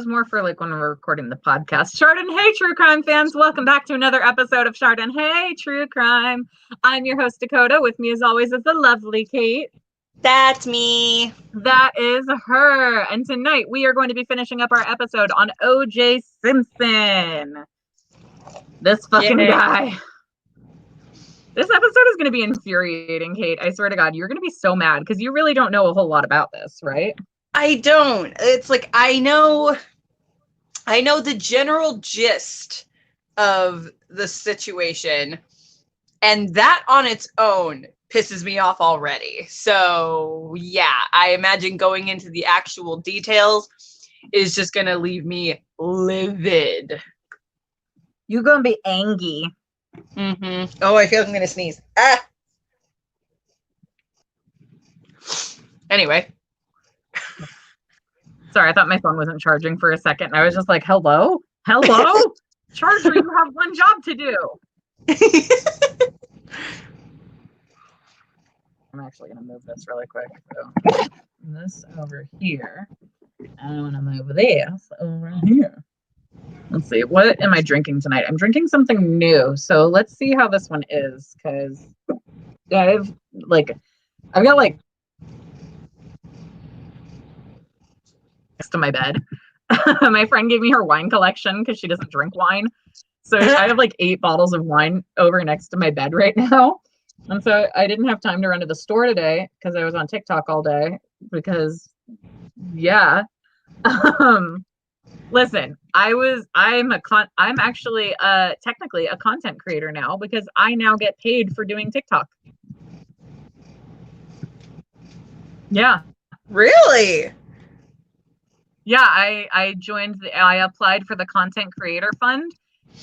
More for like when we're recording the podcast. Chardon, hey, true crime fans, welcome back to another episode of Chardon, hey, true crime. I'm your host, Dakota. With me, as always, is the lovely Kate. That's me. That is her. And tonight we are going to be finishing up our episode on OJ Simpson. This fucking guy. This episode is going to be infuriating, Kate. I swear to God, you're going to be so mad because you really don't know a whole lot about this, right? I don't. It's like I know the general gist of the situation, and that on its own pisses me off already. So, yeah, I imagine going into the actual details is just going to leave me livid. You're going to be angry. Mm-hmm. Oh, I feel like I'm going to sneeze. Ah! Anyway. Sorry, I thought my phone wasn't charging for a second. I was just like, hello? Hello? Charger, you have one job to do. I'm actually going to move this really quick. So, this over here. I'm going to move this over here. Let's see. What am I drinking tonight? I'm drinking something new. So let's see how this one is. Because I've got like next to my bed. My friend gave me her wine collection because she doesn't drink wine. So I have like 8 bottles of wine over next to my bed right now. And so I didn't have time to run to the store today because I was on TikTok all day because, yeah. Listen, I'm actually technically a content creator now because I now get paid for doing TikTok. Yeah. Really? Yeah, I applied for the content creator fund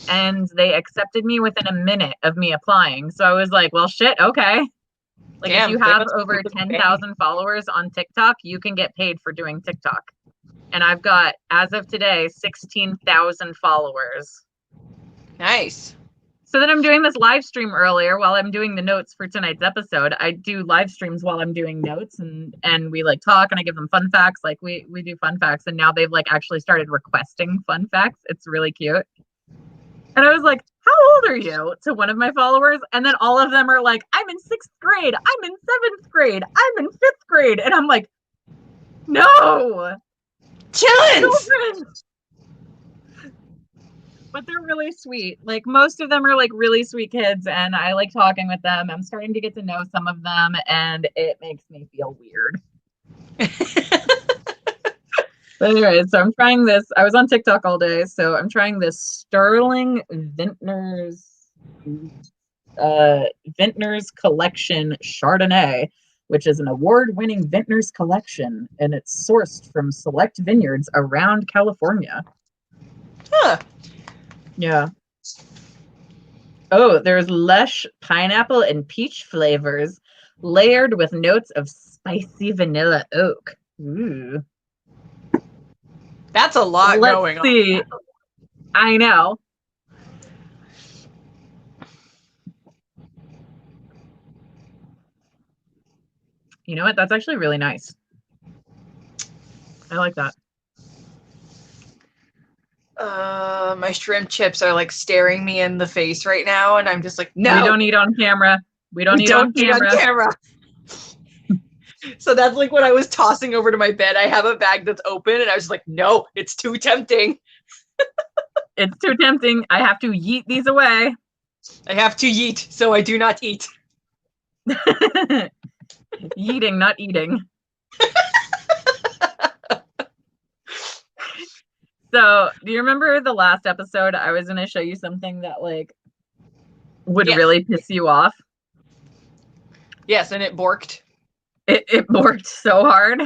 and they accepted me within a minute of me applying. So I was like, well, shit, okay. Like, if you have over 10,000 followers on TikTok, you can get paid for doing TikTok. And I've got, as of today, 16,000 followers. Nice. So then I'm doing this live stream earlier while I'm doing the notes for tonight's episode. I do live streams while I'm doing notes and we like talk and I give them fun facts. Like we do fun facts and now they've like actually started requesting fun facts. It's really cute. And I was like, how old are you? To one of my followers. And then all of them are like, I'm in 6th grade. I'm in 7th grade. I'm in 5th grade. And I'm like, no. Children! But they're really sweet. Like most of them are like really sweet kids and I like talking with them. I'm starting to get to know some of them and it makes me feel weird. But anyway, so I'm trying this. I was on TikTok all day, so I'm trying this Sterling Vintners Collection Chardonnay, which is an award-winning Vintners collection, and it's sourced from select vineyards around California. Huh. Yeah. Oh, there's lush pineapple and peach flavors, layered with notes of spicy vanilla oak. Ooh. That's a lot going on. Let's see. I know. You know what? That's actually really nice. I like that. My shrimp chips are like staring me in the face right now, and I'm just like, no. We don't eat on camera. We don't eat on camera. So that's like when I was tossing over to my bed. I have a bag that's open, and I was like, no, it's too tempting. It's too tempting. I have to yeet these away. I have to yeet, so I do not eat. Yeeting, not eating. So, do you remember the last episode? I was going to show you something that like would really piss you off. Yes, and it borked. It borked so hard.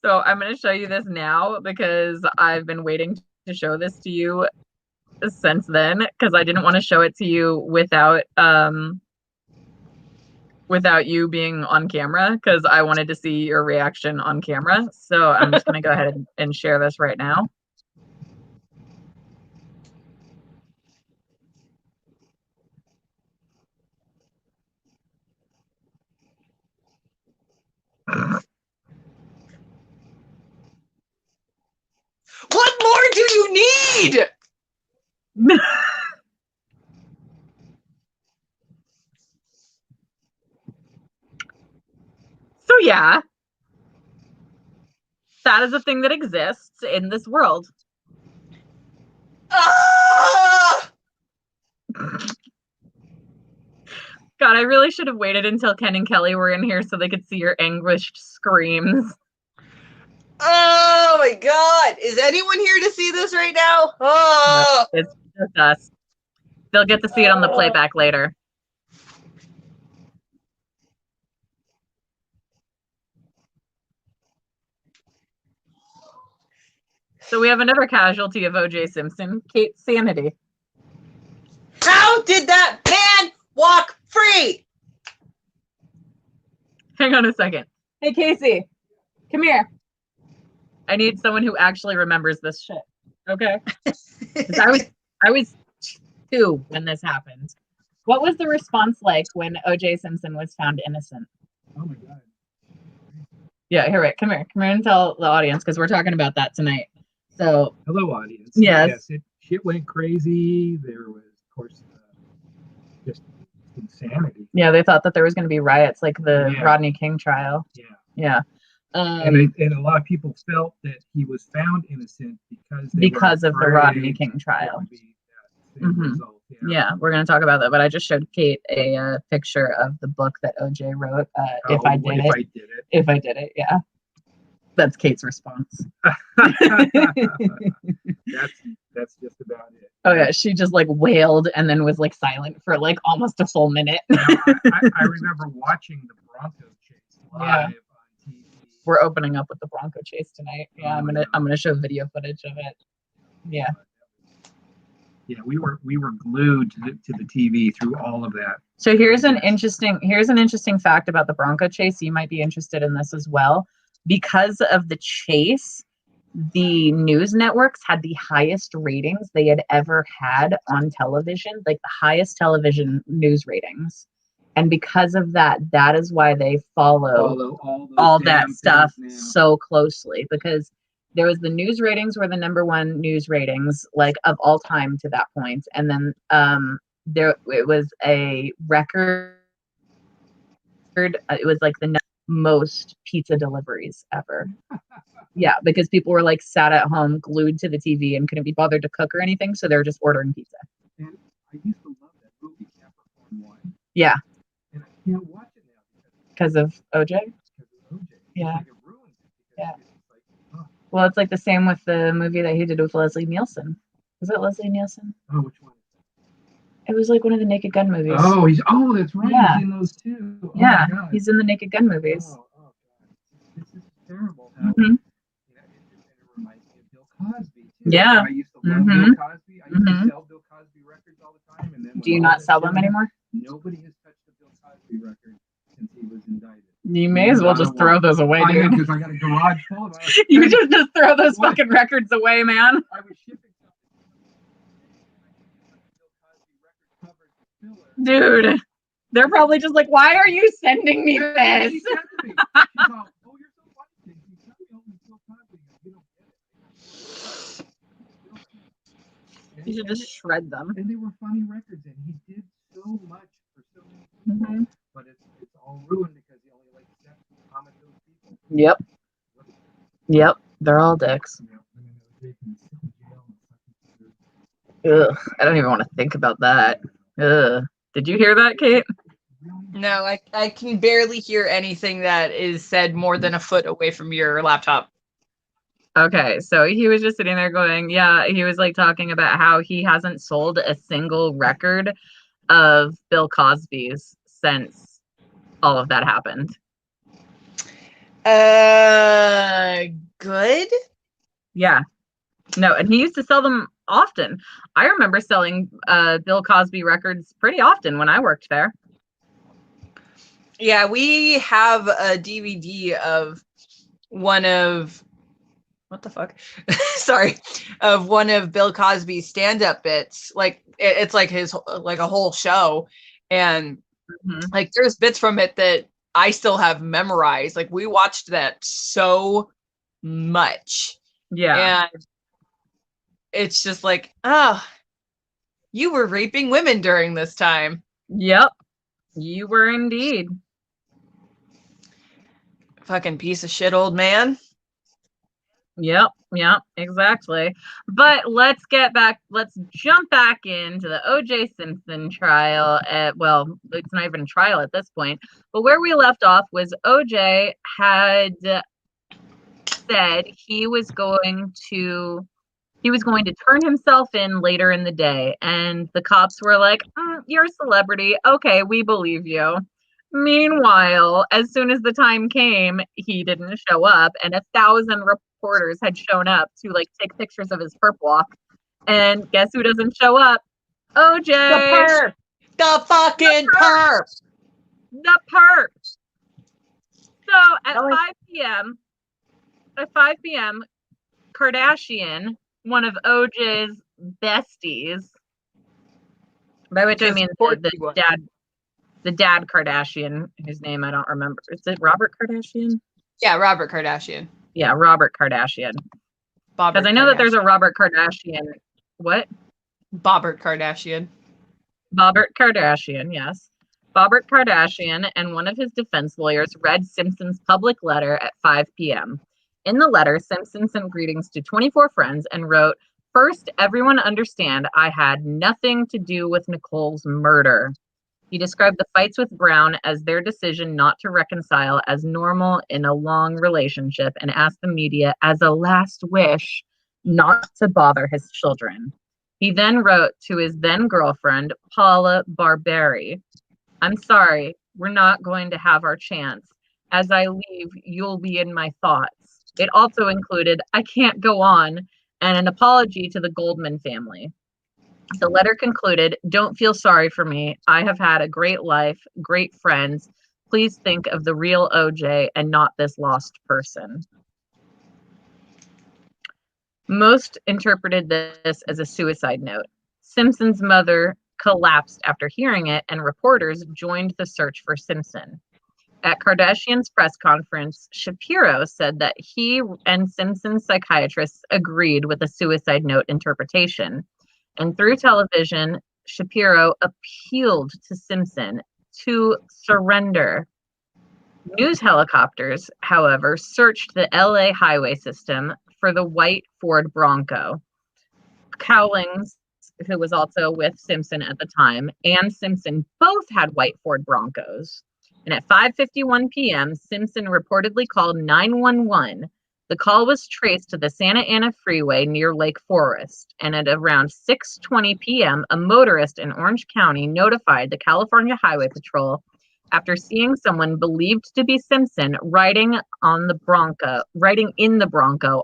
So I'm going to show you this now because I've been waiting to show this to you since then because I didn't want to show it to you without you being on camera because I wanted to see your reaction on camera. So I'm just going to go ahead and share this right now. need. So yeah, that is a thing that exists in this world. Ah! God, I really should have waited until Ken and Kelly were in here so they could see your anguished screams. Oh my God. Is anyone here to see this right now? Oh. No, it's just us. They'll get to see it on the playback later. So we have another casualty of OJ Simpson, Kate's sanity. How did that man walk free? Hang on a second. Hey, Casey, come here. I need someone who actually remembers this shit. Okay? I was 2 when this happened. What was the response like when OJ Simpson was found innocent? Oh my God. Yeah, here, wait, come here and tell the audience because we're talking about that tonight. So, hello, audience. Yes, shit went crazy. There was, of course, just insanity. Yeah, they thought that there was going to be riots like the Rodney King trial. Yeah. And a lot of people felt that he was found innocent because of the Rodney King trial. Result, Yeah, we're going to talk about that. But I just showed Kate a picture of the book that OJ wrote. If I did it, yeah. That's Kate's response. That's just about it. Oh yeah, she just like wailed and then was like silent for like almost a full minute. I remember watching the Bronco chase live on TV. We're opening up with the Bronco chase tonight. Yeah, I'm gonna show video footage of it. Yeah. Yeah, we were glued to the TV through all of that. So here's an interesting fact about the Bronco chase. You might be interested in this as well. Because of the chase, the news networks had the highest ratings they had ever had on television, like the highest television news ratings. And because of that, that is why they follow all that stuff so closely, because there was the news ratings were the #1 news ratings like of all time to that point. And then it was a record. It was like the most pizza deliveries ever. Yeah, because people were like sat at home glued to the TV and couldn't be bothered to cook or anything, so they were just ordering pizza. And I used to love that movie, Capricorn 1. Yeah. And I can't watch it now because of OJ. Yeah. It's like it ruins it. Yeah. It's like, oh. Well, it's like the same with the movie that he did with Leslie Nielsen. Was it Leslie Nielsen? Oh, which one? It was like one of the Naked Gun movies. Oh, that's right. Yeah. He's in those too. Oh, yeah, he's in the Naked Gun movies. Oh, God. This is terrible. How, mm-hmm. It reminds me of Bill Cosby too. Yeah. I used to love Bill Cosby. I used to sell Bill Cosby records all the time. And then do you not sell them anymore? Nobody has touched a Bill Cosby record since he was indicted. You may as well just throw those away, dude. Because I got a garage full of them. You just throw those fucking records away, man. I was shipping dude, they're probably just like, why are you sending me this? You should just shred them. And they were funny records, and he did so much for so many people, but it's all ruined because he only likes to comment those people. Yep, they're all dicks. Ugh, I don't even want to think about that. Ugh. Did you hear that, Kate? No, I can barely hear anything that is said more than a foot away from your laptop. Okay, so he was just sitting there going, yeah, he was like talking about how he hasn't sold a single record of Bill Cosby's since all of that happened. Good? Yeah. No, and he used to sell them often. I remember selling Bill Cosby records pretty often when I worked there. Yeah, we have a DVD of one of of one of Bill Cosby's stand-up bits. Like it's like his like a whole show, and like there's bits from it that I still have memorized. Like we watched that so much. Yeah. And it's just like, oh, you were raping women during this time. Yep, you were indeed. Fucking piece of shit old man. Yep, exactly. But let's jump back into the OJ Simpson trial. Well, it's not even a trial at this point, but where we left off was OJ had said he was going to turn himself in later in the day, and the cops were like, you're a celebrity, okay, we believe you. Meanwhile, as soon as the time came, he didn't show up, and 1,000 reporters had shown up to like take pictures of his perp walk. And guess who doesn't show up? OJ. The perp. The fucking perp. The perp. So at 5 p.m., Kardashian, one of OJ's besties, by which I mean the dad Kardashian, whose name I don't remember. Is it Robert Kardashian? Yeah, Robert Kardashian. Yeah, Robert Kardashian. Because I know that there's a Robert Kardashian. What? Bobbert Kardashian. Bobbert Kardashian, yes. Bobbert Kardashian and one of his defense lawyers read Simpson's public letter at 5 p.m. In the letter, Simpson sent greetings to 24 friends and wrote, "First, everyone understand I had nothing to do with Nicole's murder." He described the fights with Brown as their decision not to reconcile as normal in a long relationship and asked the media as a last wish not to bother his children. He then wrote to his then girlfriend, Paula Barberi, "I'm sorry, we're not going to have our chance. As I leave, you'll be in my thoughts." It also included, "I can't go on," and an apology to the Goldman family. The letter concluded, "Don't feel sorry for me. I have had a great life, great friends. Please think of the real OJ and not this lost person." Most interpreted this as a suicide note. Simpson's mother collapsed after hearing it, and reporters joined the search for Simpson. At Kardashian's press conference, Shapiro said that he and Simpson's psychiatrists agreed with the suicide note interpretation. And through television, Shapiro appealed to Simpson to surrender. News helicopters, however, searched the LA highway system for the white Ford Bronco. Cowlings, who was also with Simpson at the time, and Simpson both had white Ford Broncos. And at 5:51 p.m., Simpson reportedly called 911. The call was traced to the Santa Ana Freeway near Lake Forest, and at around 6:20 p.m., a motorist in Orange County notified the California Highway Patrol after seeing someone believed to be Simpson riding in the Bronco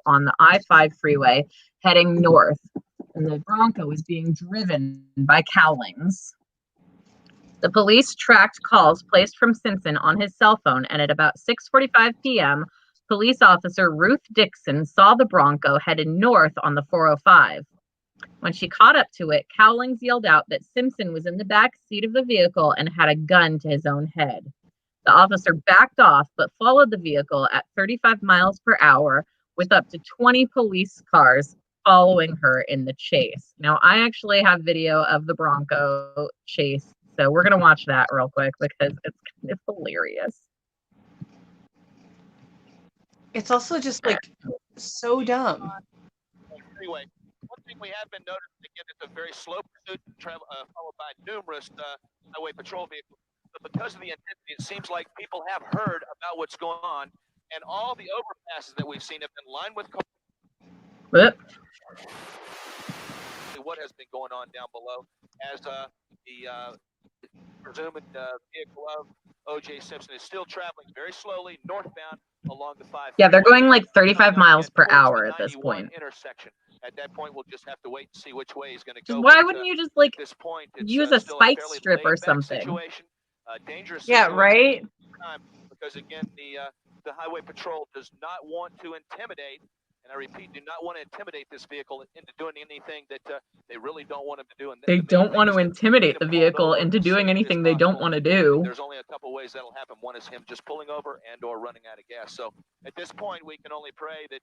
on the I-5 freeway heading north, and the Bronco was being driven by Cowlings. The police tracked calls placed from Simpson on his cell phone, and at about 6:45 p.m., police officer Ruth Dixon saw the Bronco headed north on the 405. When she caught up to it, Cowlings yelled out that Simpson was in the back seat of the vehicle and had a gun to his own head. The officer backed off but followed the vehicle at 35 miles per hour with up to 20 police cars following her in the chase. Now, I actually have video of the Bronco chase, so we're going to watch that real quick because it's kind of hilarious. It's also just like so dumb. Anyway, one thing we have been noticing, again, it's a very slow pursuit, followed by numerous highway patrol vehicles. But because of the intensity, it seems like people have heard about what's going on, and all the overpasses that we've seen have been lined with cars. What has been going on down below as the presumed vehicle of OJ Simpson is still traveling very slowly northbound along the 5. Yeah, they're going like 35 miles per hour at this point. Intersection. At that point, we'll just have to wait and see which way he's going to go. Why wouldn't you just like this point, use a spike strip or something? Dangerous. Yeah, right. Because again, the highway patrol does not want to intimidate. And I repeat, do not want to intimidate this vehicle into doing anything that they really don't want him to do. And they don't want to intimidate the vehicle into doing anything they don't want to do. There's only a couple ways that'll happen. One is him just pulling over and or running out of gas. So at this point, we can only pray that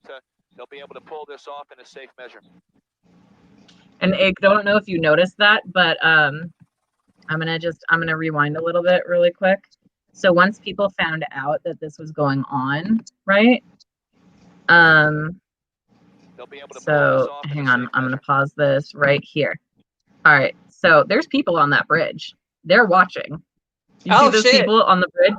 they'll be able to pull this off in a safe measure. And I don't know if you noticed that, but I'm gonna rewind a little bit really quick. So once people found out that this was going on, right? They'll be able to pull this So off in hang a on, safe I'm gonna measure. pause this right here. All right, so there's people on that bridge. They're watching. You see those shit. people on the bridge?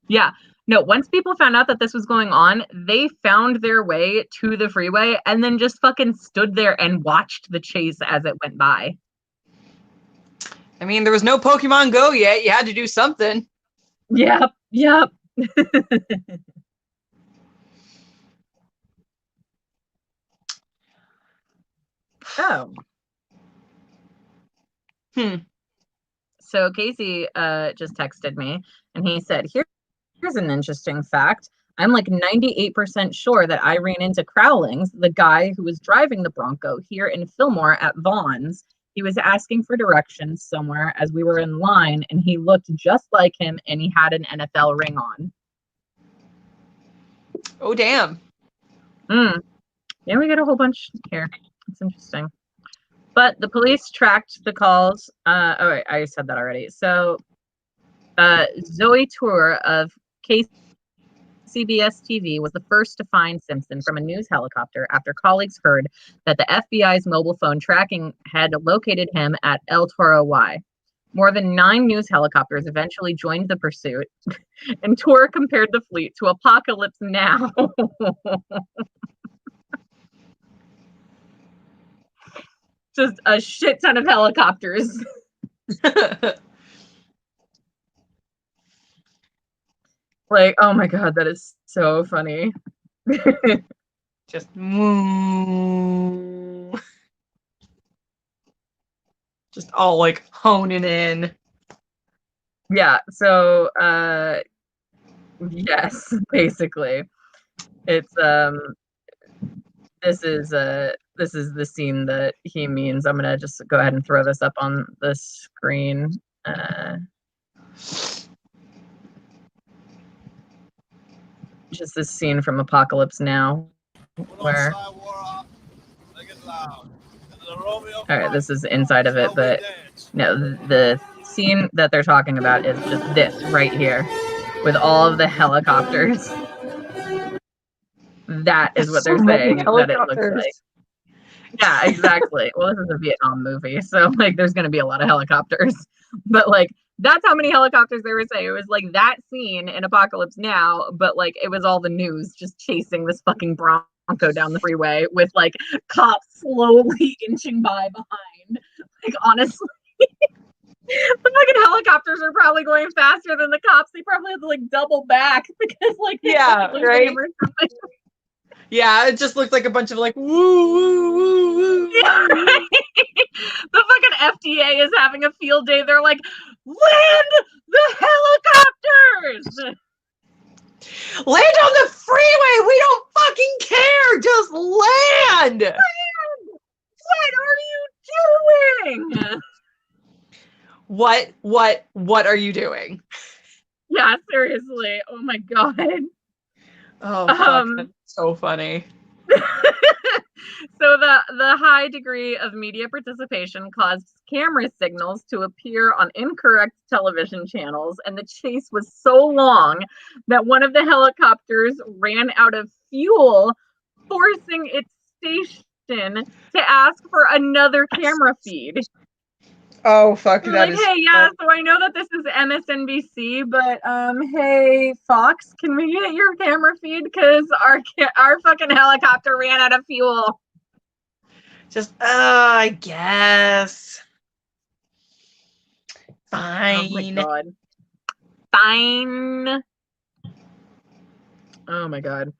Yeah. No, once people found out that this was going on, they found their way to the freeway and then just fucking stood there and watched the chase as it went by. I mean, there was no Pokemon Go yet. You had to do something. Yep. Oh. So Casey just texted me and he said, here's an interesting fact. I'm like 98% sure that I ran into Crowlings, the guy who was driving the Bronco here in Fillmore at Vaughn's. He was asking for directions somewhere as we were in line, and he looked just like him, and he had an NFL ring on. Oh, damn. Yeah, we get a whole bunch here. It's interesting. But the police tracked the calls. Oh, wait, I said that already. So Zoe Tour of KCBS TV was the first to find Simpson from a news helicopter after colleagues heard that the FBI's mobile phone tracking had located him at El Toro Y. More than 9 news helicopters eventually joined the pursuit, and Tour compared the fleet to Apocalypse Now. Just a shit ton of helicopters. Like, oh my god, that is so funny. Just all like honing in. Yeah, so yes, basically. It's this is the scene that he means. I'm gonna just go ahead and throw this up on the screen. Just this scene from Apocalypse Now, where all right, this is inside of it, but no, the scene that they're talking about is just this right here with all of the helicopters. That is what they're saying that it looks like. Yeah, exactly. Well, this is a Vietnam movie, so like there's going to be a lot of helicopters. But like that's how many helicopters they were saying. It was like that scene in Apocalypse Now, but like it was all the news just chasing this fucking Bronco down the freeway with like cops slowly inching by behind. Like honestly, the fucking helicopters are probably going faster than the cops. They probably had to like double back because like yeah, right. Them or something. Yeah, it just looked like a bunch of like woo woo woo woo. Yeah, right? The fucking FDA is having a field day. They're like, land the helicopters! Land on the freeway! We don't fucking care! Just land! What are you doing? What are you doing? Yeah, seriously. Oh my god. Oh, fuck, that's so funny. So the high degree of media participation caused camera signals to appear on incorrect television channels, and the chase was so long that one of the helicopters ran out of fuel, forcing its station to ask for another camera feed. Oh fuck, that is hey, yeah, so I know that this is MSNBC, but hey Fox, can we get your camera feed because our fucking helicopter ran out of fuel. Just I guess. Fine. Oh my god. Fine. Oh my god.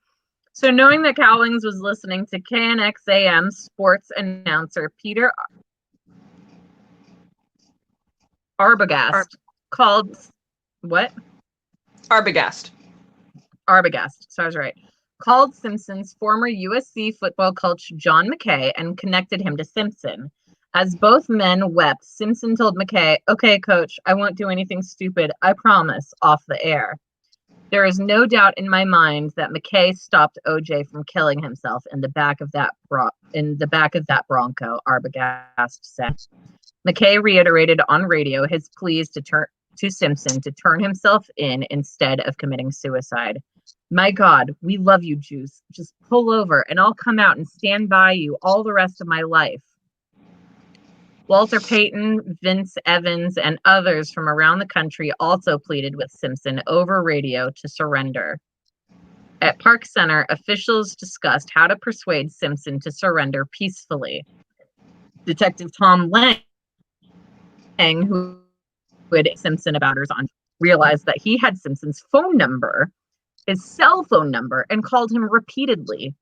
So knowing that Cowlings was listening to KNX-AM sports announcer Peter Arbogast called what? Arbogast. So I was right. Called Simpson's former USC football coach John McKay and connected him to Simpson. As both men wept, Simpson told McKay, "Okay, coach, I won't do anything stupid. I promise," off the air. There is no doubt in my mind that McKay stopped OJ from killing himself in the back of that Bronco, Arbogast said. McKay reiterated on radio his pleas to Simpson to turn himself in instead of committing suicide. My God, we love you, Juice. Just pull over and I'll come out and stand by you all the rest of my life. Walter Payton, Vince Evans, and others from around the country also pleaded with Simpson over radio to surrender. At Park Center, officials discussed how to persuade Simpson to surrender peacefully. Detective Tom Lang, who had Simpson about her on, realized that he had Simpson's phone number, his cell phone number, and called him repeatedly.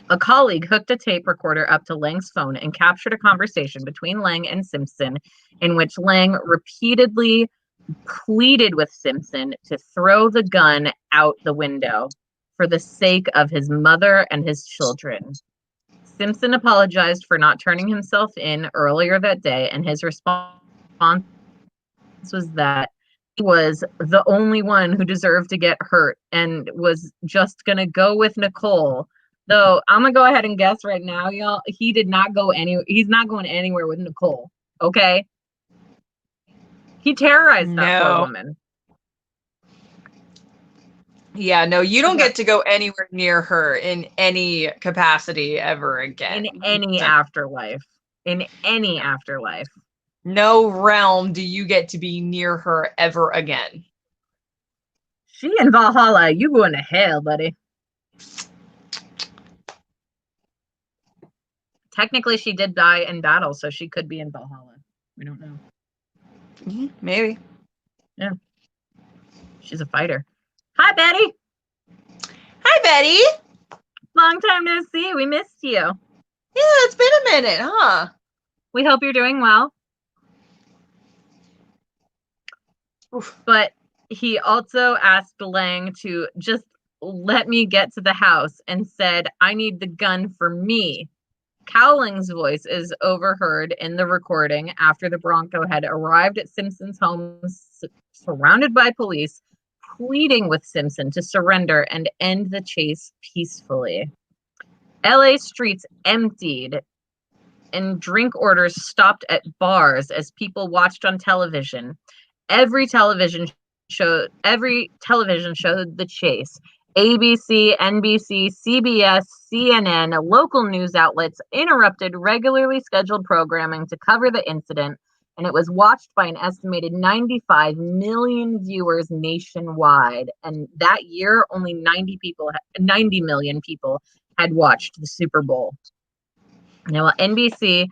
A colleague hooked a tape recorder up to Lang's phone and captured a conversation between Lang and Simpson in which Lang repeatedly pleaded with Simpson to throw the gun out the window for the sake of his mother and his children. Simpson apologized for not turning himself in earlier that day, and his response was that he was the only one who deserved to get hurt and was just going to go with Nicole. Though I'm going to go ahead and guess right now, y'all, he's not going anywhere with Nicole, okay? He terrorized that poor woman. Yeah, no, you don't get to go anywhere near her in any capacity ever again. In any afterlife. In any afterlife. No realm do you get to be near her ever again. She in Valhalla, you going to hell, buddy. Technically, she did die in battle, so she could be in Valhalla. We don't know. Maybe. Yeah. She's a fighter. Hi, Betty. Hi, Betty. Long time no see. We missed you. Yeah, it's been a minute, huh? We hope you're doing well. Oof. But he also asked Lang to just let me get to the house and said, I need the gun for me. Cowling's voice is overheard in the recording after the Bronco had arrived at Simpson's home, surrounded by police, pleading with Simpson to surrender and end the chase peacefully. LA streets emptied and drink orders stopped at bars as people watched on television. Every television showed the chase. ABC, NBC, CBS, CNN, local news outlets interrupted regularly scheduled programming to cover the incident, and it was watched by an estimated 95 million viewers nationwide. And that year, only 90 million people had watched the Super Bowl. Now, NBC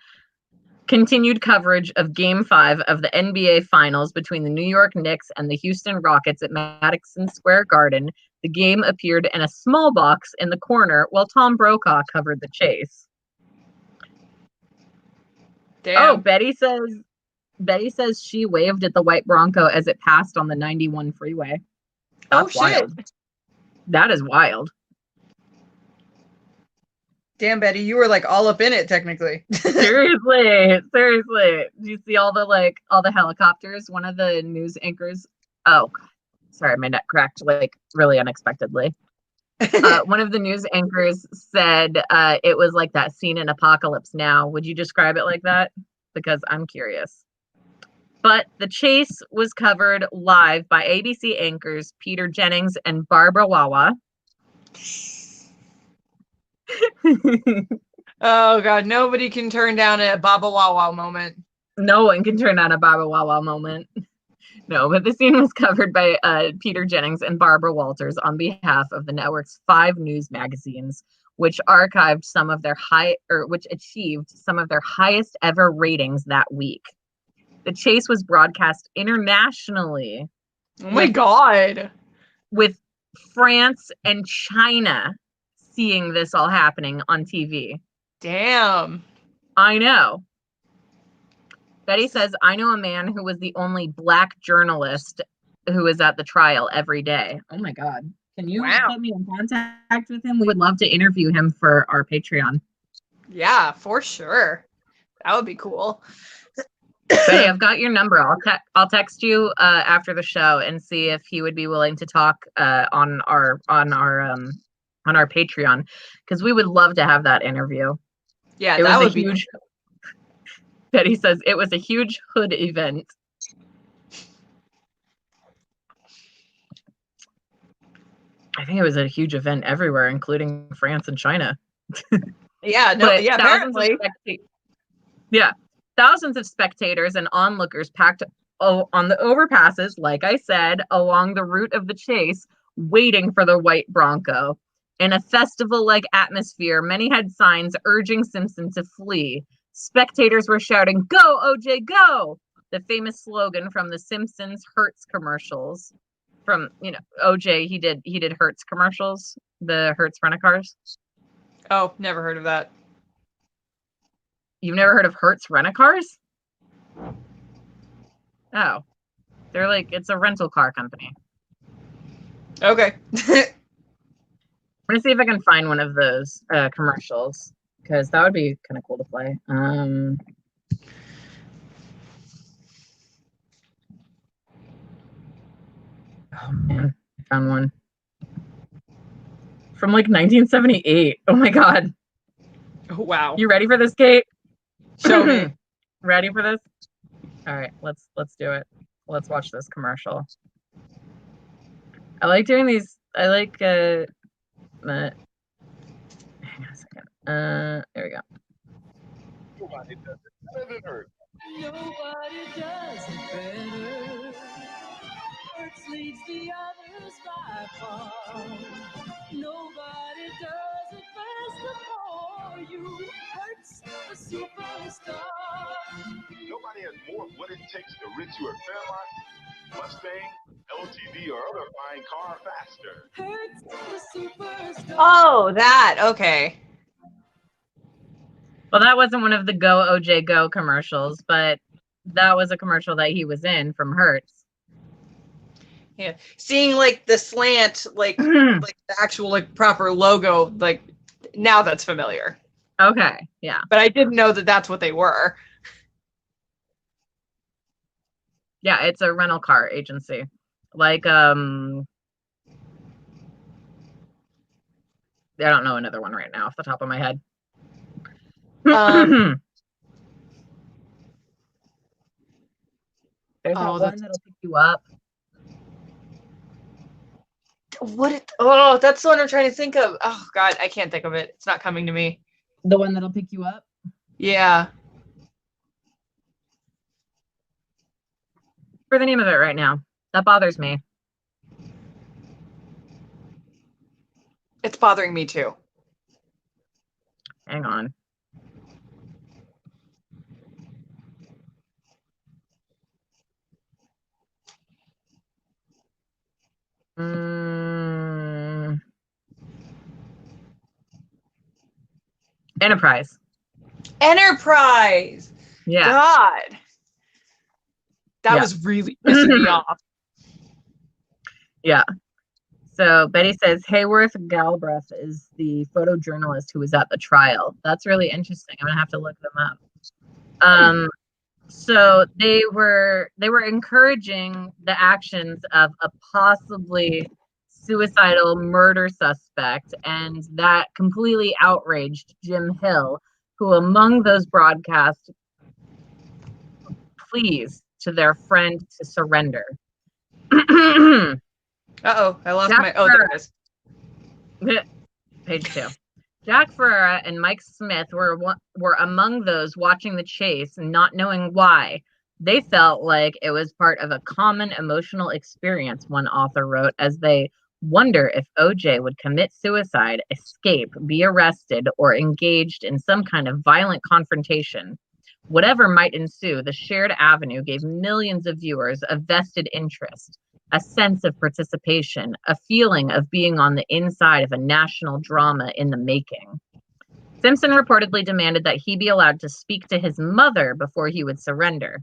continued coverage of Game 5 of the NBA Finals between the New York Knicks and the Houston Rockets at Madison Square Garden. The game appeared in a small box in the corner while Tom Brokaw covered the chase. Damn. Oh, Betty says she waved at the white Bronco as it passed on the 91 freeway. That's wild. Shit. That is wild. Damn, Betty, you were like all up in it technically. Seriously. Do you see all the helicopters? One of the news anchors. Oh, sorry, my neck cracked like really unexpectedly. One of the news anchors said it was like that scene in Apocalypse Now. Would you describe it like that? Because I'm curious. But the chase was covered live by ABC anchors Peter Jennings and Barbara Wawa. Oh God, nobody can turn down a Baba Wawa moment. No one can turn down a Barbara Wawa moment. No, but the scene was covered by Peter Jennings and Barbara Walters on behalf of the network's 5 news magazines, which achieved some of their highest ever ratings that week. The chase was broadcast internationally. Oh my God. With France and China seeing this all happening on TV. Damn. I know. Betty says, I know a man who was the only Black journalist who was at the trial every day. Oh my God. Can you put me in contact with him? We would love to interview him for our Patreon. Yeah, for sure. That would be cool. Betty, I've got your number. I'll text you after the show and see if he would be willing to talk on our Patreon, because we would love to have that interview. Yeah, It that was would be huge. Betty says it was a huge hood event. I think it was a huge event everywhere, including France and China. Yeah, no, But yeah, apparently. Thousands of spectators and onlookers packed on the overpasses, like I said, along the route of the chase, waiting for the white Bronco. In a festival-like atmosphere, many had signs urging Simpson to flee. Spectators were shouting, "Go, OJ, go!" The famous slogan from the Simpsons Hertz commercials. From, OJ, he did Hertz commercials, the Hertz rent-a-cars. Oh, never heard of that. You've never heard of Hertz rent-a-cars? Oh, it's a rental car company. Okay. I'm gonna see if I can find one of those commercials, because that would be kind of cool to play. Oh man, I found one from 1978. Oh my god. Oh, wow. You ready for this, Kate? Show me. Ready for this? All right, let's do it. Let's watch this commercial. I like doing these. I like hang on a second. There we go. Nobody does it better than Hertz. Nobody does it better. Hertz leads the others by far. Nobody does it faster for you. Hertz, a superstar. Nobody has more of what it takes to rid you of Fairmont, Mustang, LTD, or other fine car faster. Hertz, a superstar. Oh, that. Okay. Well, that wasn't one of the Go OJ Go commercials, but that was a commercial that he was in from Hertz. Yeah. Seeing the slant, the actual proper logo, now that's familiar. Okay, yeah. But I didn't know that that's what they were. Yeah, it's a rental car agency. I don't know another one right now off the top of my head. There's that one that'll pick you up. That's the one I'm trying to think of. Oh god, I can't think of it. It's not coming to me. The one that'll pick you up? Yeah. For the name of it right now. That bothers me. It's bothering me too. Hang on. Enterprise. Yeah. God. That was really pissing me off. Yeah. So Betty says Hayworth Galbraith is the photojournalist who was at the trial. That's really interesting. I'm gonna have to look them up. So they were encouraging the actions of a possibly suicidal murder suspect, and that completely outraged Jim Hill, who among those broadcasts pleas to their friend to surrender. Uh-oh, I lost my... Oh, there it is. Page 2. Jack Ferrara and Mike Smith were among those watching the chase, not knowing why. They felt like it was part of a common emotional experience, one author wrote, as they wonder if OJ would commit suicide, escape, be arrested, or engaged in some kind of violent confrontation. Whatever might ensue, the shared avenue gave millions of viewers a vested interest, a sense of participation, a feeling of being on the inside of a national drama in the making. Simpson reportedly demanded that he be allowed to speak to his mother before he would surrender.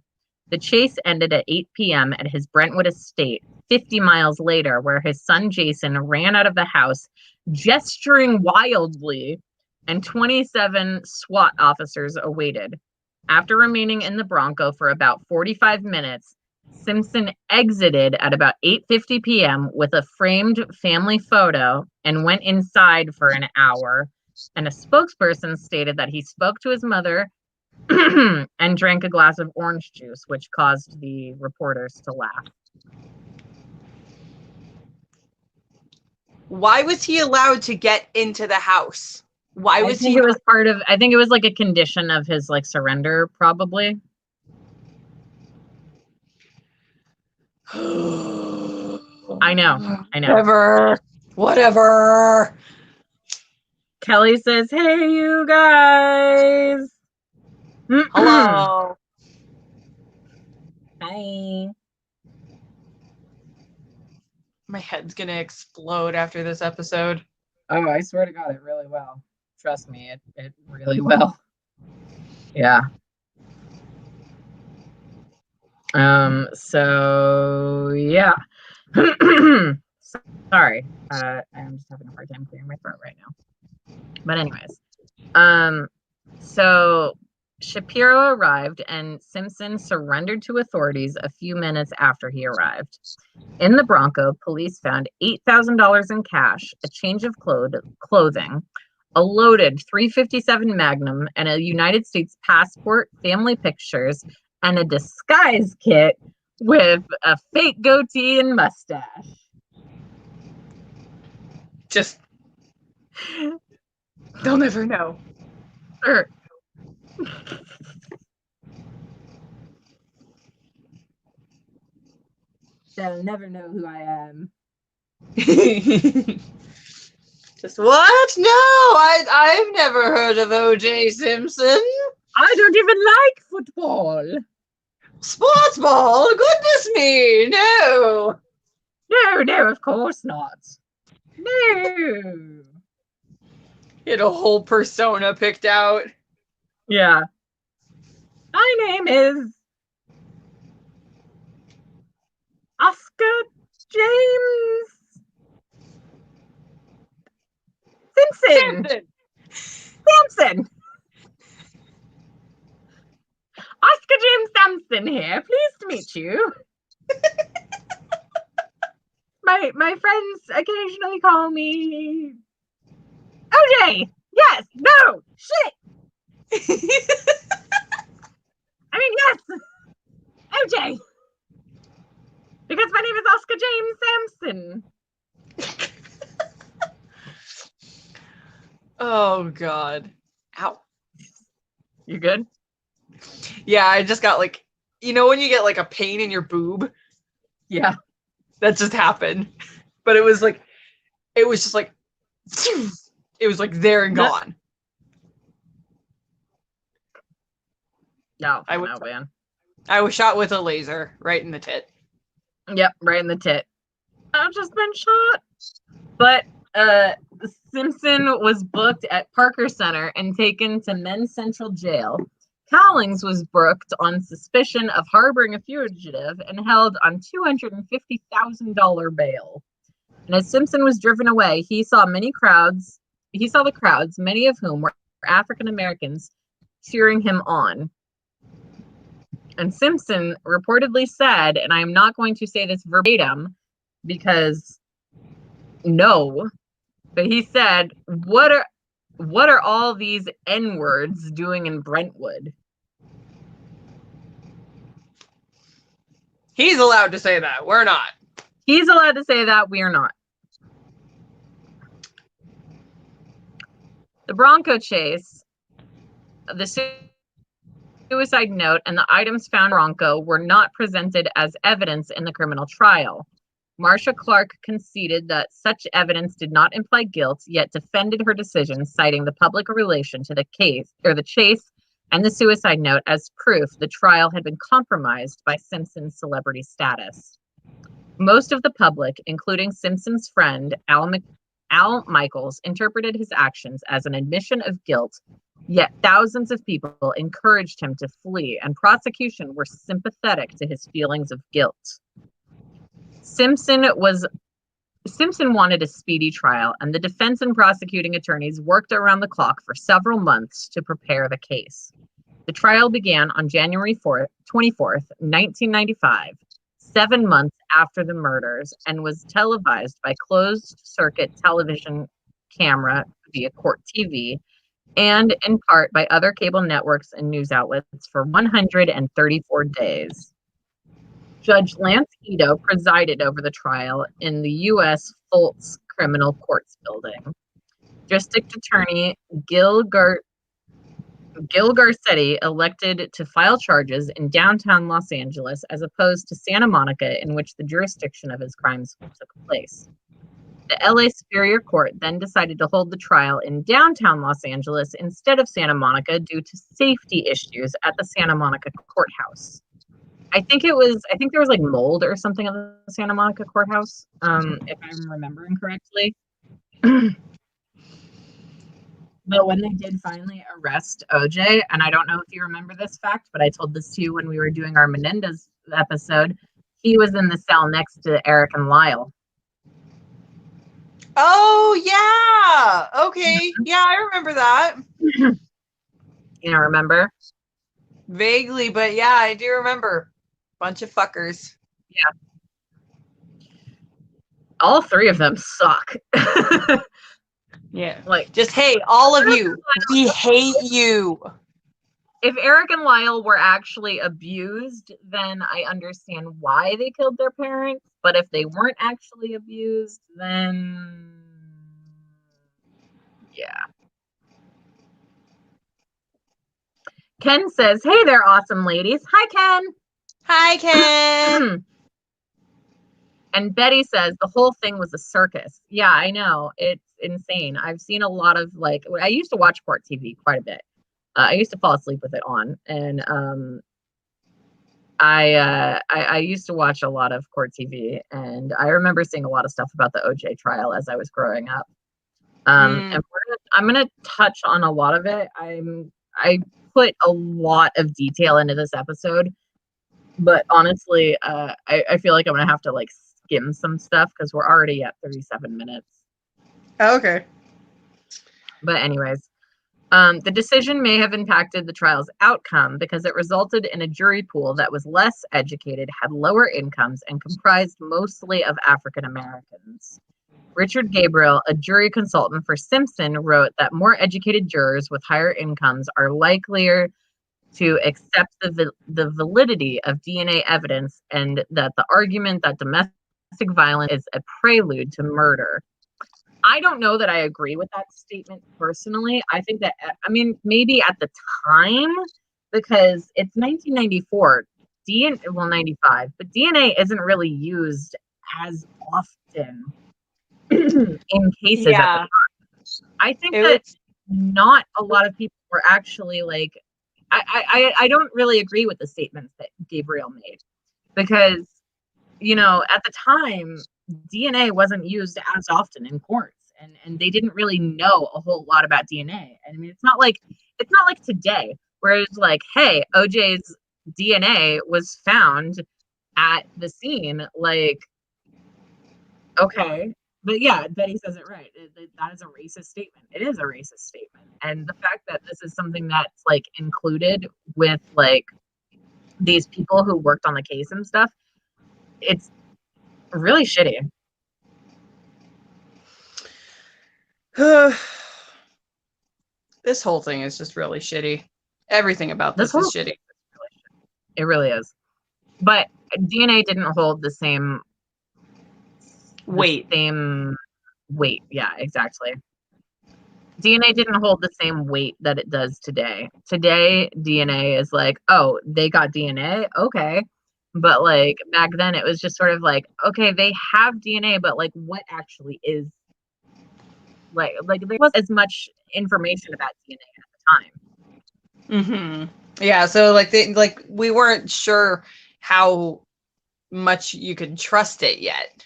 The chase ended at 8 p.m. at his Brentwood estate, 50 miles later, where his son Jason ran out of the house, gesturing wildly, and 27 SWAT officers awaited. After remaining in the Bronco for about 45 minutes, Simpson exited at about 8:50 p.m. with a framed family photo and went inside for an hour. And a spokesperson stated that he spoke to his mother and drank a glass of orange juice, which caused the reporters to laugh. Why was he allowed to get into the house? Why was he? It was part of. I think it was like a condition of his like surrender, probably. I know. Whatever. Kelly says, "Hey, you guys." Hello. Hi. My head's gonna explode after this episode. Oh, I swear to God, it really will. Trust me, it really will. Yeah. So yeah. Sorry. I'm just having a hard time clearing my throat right now. But anyways. So Shapiro arrived and Simpson surrendered to authorities a few minutes after he arrived. In the Bronco, police found $8,000 in cash, a change of clothing, a loaded .357 Magnum, and a United States passport, family pictures, and a disguise kit with a fake goatee and mustache. Just, they'll never know. Sure. They'll never know who I am. Just what? No, I've never heard of OJ Simpson. I don't even like football. Sports ball? Goodness me, no. No, of course not. No. He had a whole persona picked out. Yeah. My name is Oscar James Simpson. Oscar James Sampson here. Pleased to meet you. My friends occasionally call me OJ. Yes. No. Shit. I mean, yes. OJ. Because my name is Oscar James Sampson. Oh, God. Ow. You good? Yeah, I just got like, you know when you get like a pain in your boob? Yeah. That just happened. But it was just like, it was like there and gone. No, man. I was shot with a laser right in the tit. Yep, right in the tit. I've just been shot. But Simpson was booked at Parker Center and taken to Men's Central Jail. Cowlings was booked on suspicion of harboring a fugitive and held on $250,000 bail. And as Simpson was driven away, he saw the crowds, many of whom were African Americans, cheering him on. And Simpson reportedly said, and I am not going to say this verbatim because no, but he said, what are all these N-words doing in Brentwood? He's allowed to say that. We're not. He's allowed to say that. We are not. The Bronco chase, the suicide note, and the items found in Bronco were not presented as evidence in the criminal trial. Marcia Clark conceded that such evidence did not imply guilt, yet defended her decision, citing the public relation to the case or the chase and the suicide note as proof the trial had been compromised by Simpson's celebrity status. Most of the public, including Simpson's friend Al Michaels, interpreted his actions as an admission of guilt, yet thousands of people encouraged him to flee, and prosecution were sympathetic to his feelings of guilt. Simpson wanted a speedy trial, and the defense and prosecuting attorneys worked around the clock for several months to prepare the case. The trial began on January 24th, 1995, 7 months after the murders, and was televised by closed-circuit television camera via Court TV, and in part by other cable networks and news outlets for 134 days. Judge Lance Ito presided over the trial in the U.S. Fultz Criminal Courts Building. District Attorney Gil Garcetti elected to file charges in downtown Los Angeles as opposed to Santa Monica, in which the jurisdiction of his crimes took place. The LA Superior Court then decided to hold the trial in downtown Los Angeles instead of Santa Monica due to safety issues at the Santa Monica courthouse. I think there was like mold or something at the Santa Monica courthouse, if I'm remembering correctly. But when they did finally arrest OJ, and I don't know if you remember this fact, but I told this to you when we were doing our Menendez episode, he was in the cell next to Eric and Lyle. Oh, yeah. Okay. Yeah, I remember that. You don't remember? Vaguely, but yeah, I do remember. Bunch of fuckers. Yeah. All three of them suck. Yeah. Like, just, hey, all of you, we hate you. If Eric and Lyle were actually abused, then I understand why they killed their parents. But if they weren't actually abused, then yeah. Ken says, "Hey there, awesome ladies." Hi, Ken. Hi, Ken. And Betty says, "The whole thing was a circus." Yeah, I know. It's insane. I've seen a lot of, like, I used to watch Court TV quite a bit. I used to fall asleep with it on, and I used to watch a lot of Court TV, and I remember seeing a lot of stuff about the OJ trial as I was growing up. And I'm gonna touch on a lot of it. I put a lot of detail into this episode, but honestly, I feel like I'm gonna have to like skim some stuff because we're already at 37 minutes. Okay. But anyways, the decision may have impacted the trial's outcome because it resulted in a jury pool that was less educated, had lower incomes, and comprised mostly of African Americans. Richard Gabriel, a jury consultant for Simpson, wrote that more educated jurors with higher incomes are likelier to accept the validity of DNA evidence, and that the argument that domestic violence is a prelude to murder. I don't know that I agree with that statement personally. I think that, I mean, maybe at the time, because it's 1994, 95, but DNA isn't really used as often in cases at the time. I think that not a lot of people were actually like, I don't really agree with the statements that Gabriel made, because, you know, at the time, DNA wasn't used as often in courts, and they didn't really know a whole lot about DNA. I mean, it's not like today, where it's like, hey, OJ's DNA was found at the scene. Like, okay. But yeah, Betty says it right. That is a racist statement. It is a racist statement. And the fact that this is something that's like included with like these people who worked on the case and stuff, it's really shitty. This whole thing is just really shitty. Everything about this is shitty. It really is. But DNA didn't hold the same weight. Yeah, exactly. DNA didn't hold the same weight that it does today. Today, DNA is like, oh, they got DNA? Okay. But like back then it was just sort of like, okay, they have DNA, but like what actually is like there wasn't as much information about DNA at the time. Mm-hmm. Yeah, so like we weren't sure how much you could trust it yet.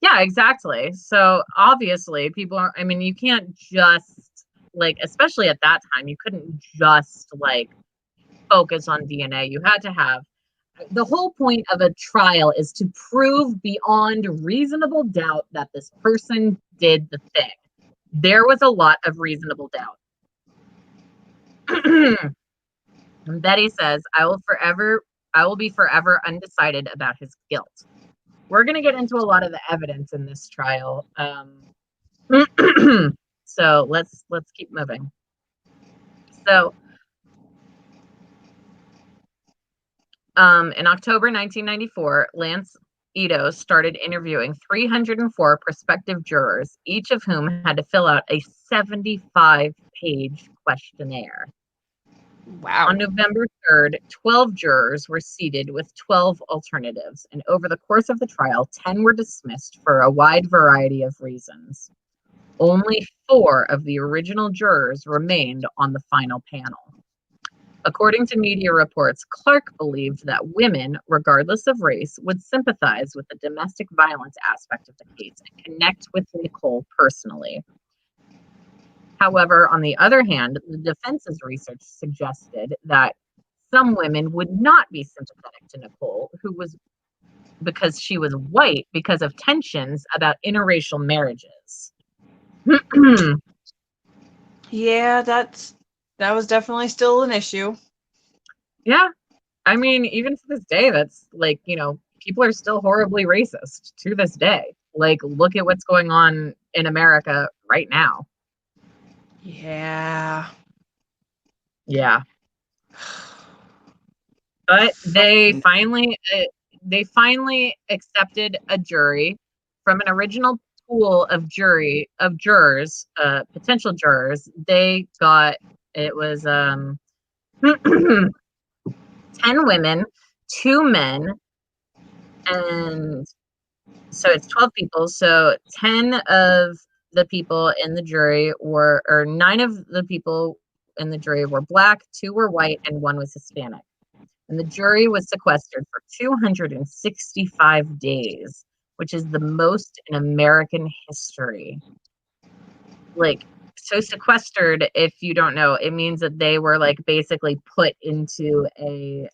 Yeah, exactly. So obviously people are, I mean, you can't just like, especially at that time, you couldn't just like focus on DNA. You had to have, the whole point of a trial is to prove beyond reasonable doubt that this person did the thing. There was a lot of reasonable doubt. And Betty says, I will be forever undecided about his guilt. We're going to get into a lot of the evidence in this trial. So let's keep moving. So in October 1994, Lance Ito started interviewing 304 prospective jurors, each of whom had to fill out a 75-page questionnaire. Wow. On November 3rd, 12 jurors were seated with 12 alternatives, and over the course of the trial, 10 were dismissed for a wide variety of reasons. Only 4 of the original jurors remained on the final panel. According to media reports, Clark believed that women, regardless of race, would sympathize with the domestic violence aspect of the case and connect with Nicole personally. However, on the other hand, the defense's research suggested that some women would not be sympathetic to Nicole, because she was white, because of tensions about interracial marriages. Yeah, that was definitely still an issue. Yeah. I mean, even to this day, that's like, people are still horribly racist to this day. Like, look at what's going on in America right now. Yeah. Yeah. But they finally accepted a jury from an original pool of jurors, potential jurors. They got, it was 10 women, 2 men, and so it's 12 people. So 10 of the people in the jury or 9 of the people in the jury were Black, 2 were white, and 1 was Hispanic. And the jury was sequestered for 265 days, which is the most in American history. Like, so sequestered, if you don't know, it means that they were like basically put into they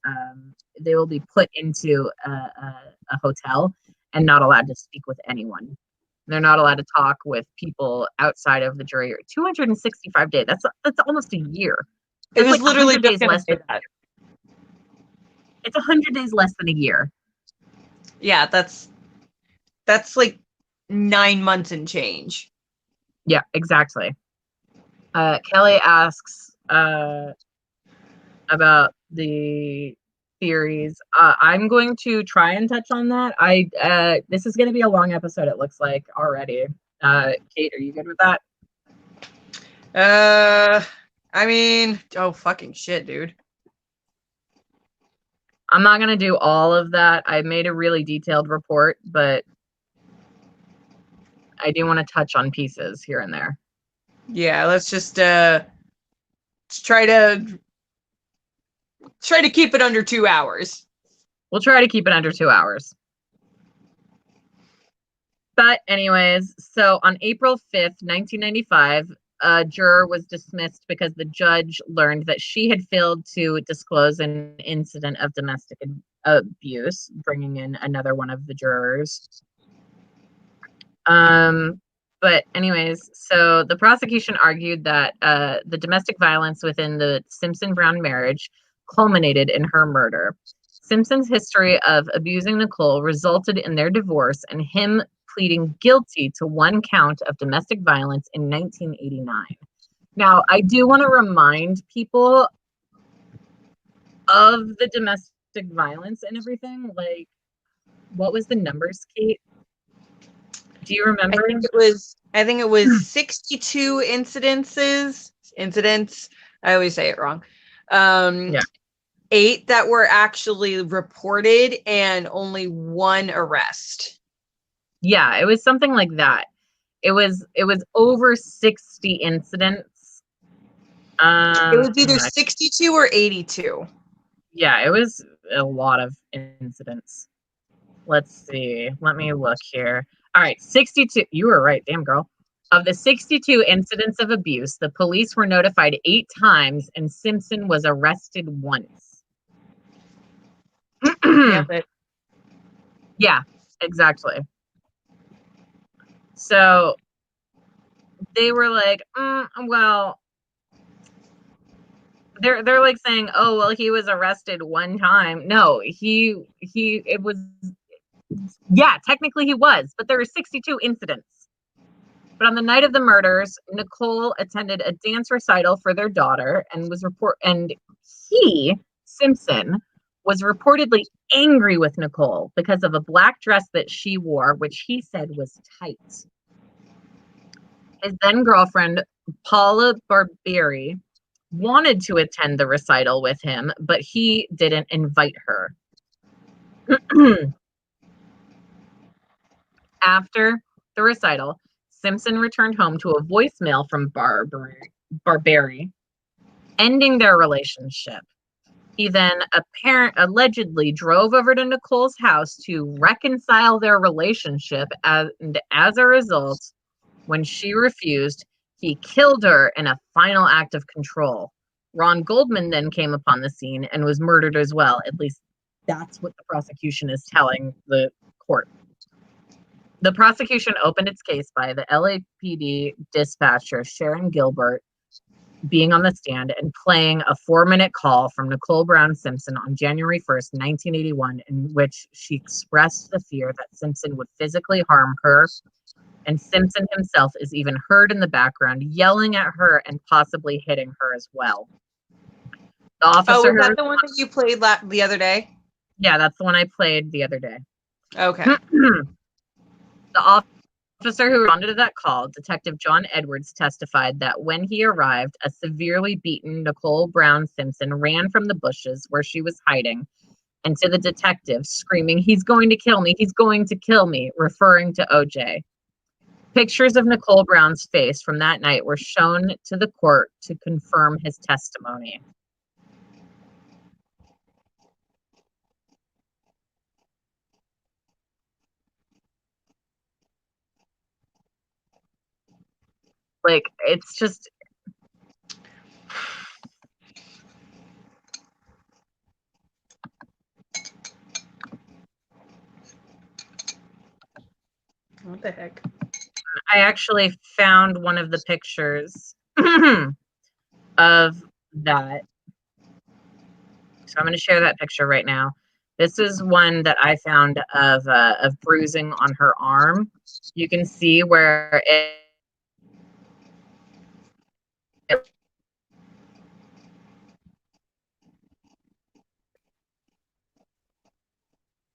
will be put into a hotel and not allowed to speak with anyone. They're not allowed to talk with people outside of the jury. 265 days. That's almost a year. It was like literally 100 just days gonna less say than that. It's 100 days less than a year. Yeah, that's like 9 months and change. Yeah, exactly. Kelly asks about the theories. I'm going to try and touch on that. This is going to be a long episode, it looks like already. Kate, are you good with that? I mean, oh fucking shit, dude. I'm not going to do all of that. I made a really detailed report, but I do want to touch on pieces here and there. Yeah, let's just let's try to keep it under 2 hours. We'll try to keep it under 2 hours. But anyways, so on April 5th, 1995, a juror was dismissed because the judge learned that she had failed to disclose an incident of domestic abuse, bringing in another one of the jurors. But anyways, so the prosecution argued that the domestic violence within the Simpson-Brown marriage culminated in her murder. Simpson's history of abusing Nicole resulted in their divorce and him pleading guilty to 1 count of domestic violence in 1989. Now, I do want to remind people of the domestic violence and everything. Like, what was the numbers, Kate? Do you remember? I think it was 62 incidents. I always say it wrong. Yeah. 8 that were actually reported and only 1 arrest. Yeah, it was something like that. It was over 60 incidents. It was either 62 or 82. Yeah, it was a lot of incidents. Let's see. Let me look here. All right, 62. You were right, damn girl. Of the 62 incidents of abuse, the police were notified 8 times and Simpson was arrested once. Yeah, exactly. So they were like, well, they're like saying, oh well, he was arrested one time. No, it was, yeah, technically he was, but there were 62 incidents. But on the night of the murders, Nicole attended a dance recital for their daughter and he, Simpson, was reportedly angry with Nicole because of a black dress that she wore, which he said was tight. His then girlfriend, Paula Barbieri, wanted to attend the recital with him, but he didn't invite her. After the recital, Simpson returned home to a voicemail from Barbieri, ending their relationship. He then allegedly drove over to Nicole's house to reconcile their relationship, and as a result, when she refused, he killed her in a final act of control. Ron Goldman then came upon the scene and was murdered as well. At least that's what the prosecution is telling the court. The prosecution opened its case by the LAPD dispatcher Sharon Gilbert being on the stand and playing a 4-minute call from Nicole Brown Simpson on January 1st, 1981, in which she expressed the fear that Simpson would physically harm her. And Simpson himself is even heard in the background yelling at her and possibly hitting her as well. The officer. Oh, is that the one that you played the other day? Yeah, that's the one I played the other day. Okay. The officer who responded to that call, Detective John Edwards, testified that when he arrived, a severely beaten Nicole Brown Simpson ran from the bushes where she was hiding and to the detective, screaming, "He's going to kill me! He's going to kill me!" referring to OJ. Pictures of Nicole Brown's face from that night were shown to the court to confirm his testimony. Like, it's just... What the heck? I actually found one of the pictures of that. So I'm going to share that picture right now. This is one that I found of bruising on her arm. You can see where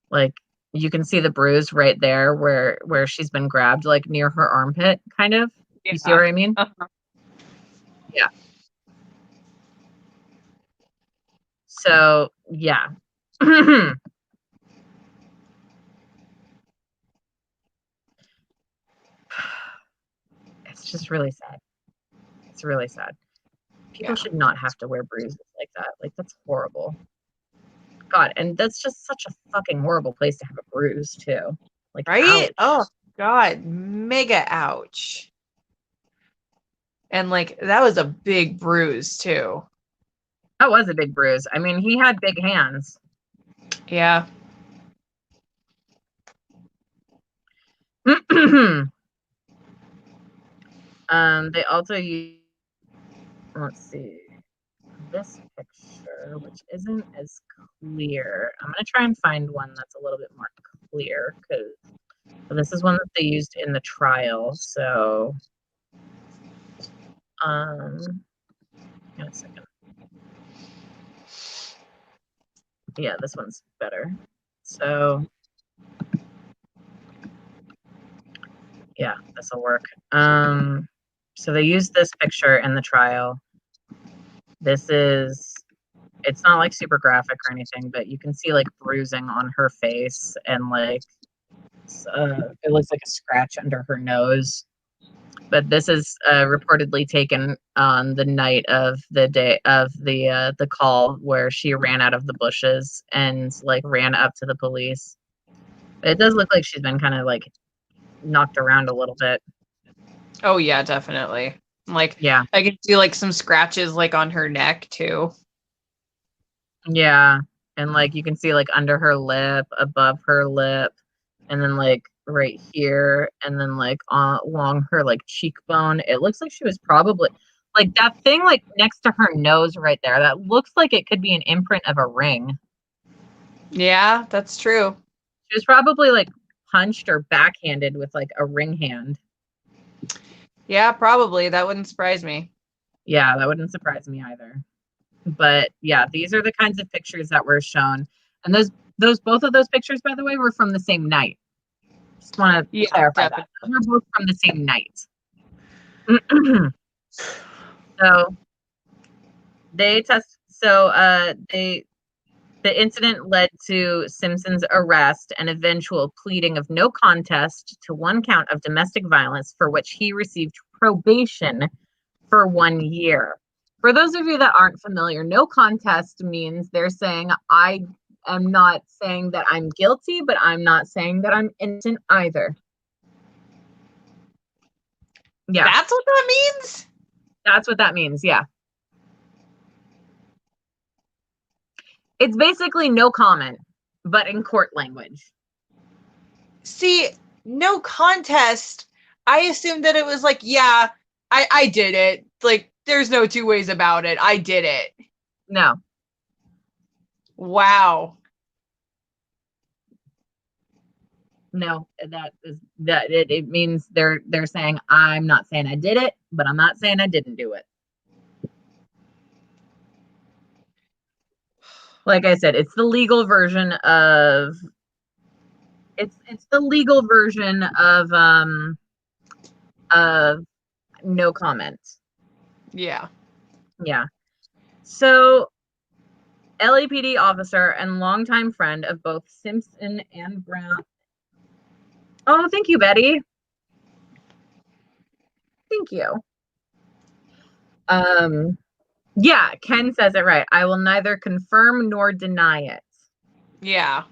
like, you can see the bruise right there where she's been grabbed, like near her armpit, kind of. You see what I mean? Yeah. So, yeah. It's just really sad. It's really sad. People should not have to wear bruises like that. Like, that's horrible. God, and that's just such a fucking horrible place to have a bruise, too. Like, Right? ouch. Oh, God. Mega ouch. And, like, that was a big bruise, too. That was a big bruise. I mean, he had big hands. Yeah. They also use, let's see, this picture, which isn't as clear. I'm gonna try and find one that's a little bit more clear, because this is one that they used in the trial. So, hang on a second. Yeah, this one's better. So, yeah, this will work. So they used this picture in the trial. It's not like super graphic or anything, but you can see like bruising on her face, and like it looks like a scratch under her nose. But this is reportedly taken on the night of the day of the call, where she ran out of the bushes and like ran up to the police. It does look like she's been kind of like knocked around a little bit. Oh, yeah, definitely. Like, Yeah. I can see like some scratches like on her neck too. Yeah. And like you can see like under her lip, above her lip, and then like right here, and then like along her like cheekbone. It looks like she was probably Like that thing like next to her nose right there, that looks like it could be an imprint of a ring. Yeah, that's true. She was probably like punched or backhanded with like a ring hand. Yeah, probably. That wouldn't surprise me. Yeah, that wouldn't surprise me either. But yeah, these are the kinds of pictures that were shown. And those both of those pictures, by the way, were from the same night. Just want to clarify definitely. that. Those were both from the same night. So the incident led to Simpson's arrest and eventual pleading of no contest to one count of domestic violence for which he received probation for 1 year. For those of you that aren't familiar, no contest means they're saying, I am not saying that I'm guilty, but I'm not saying that I'm innocent either. Yeah. That's what that means? That's what that means, yeah. It's basically no comment, but in court language. See, no contest. I assumed that it was like, yeah, I did it. Like, there's no two ways about it. I did it. No. Wow. No, it means they're saying I'm not saying I did it, but I'm not saying I didn't do it. Like I said, it's the legal version of no comment. Yeah. Yeah. So LAPD officer and longtime friend of both Simpson and Brown. Oh, thank you, Betty. Thank you. Yeah, Ken says it right. I will neither confirm nor deny it. Yeah.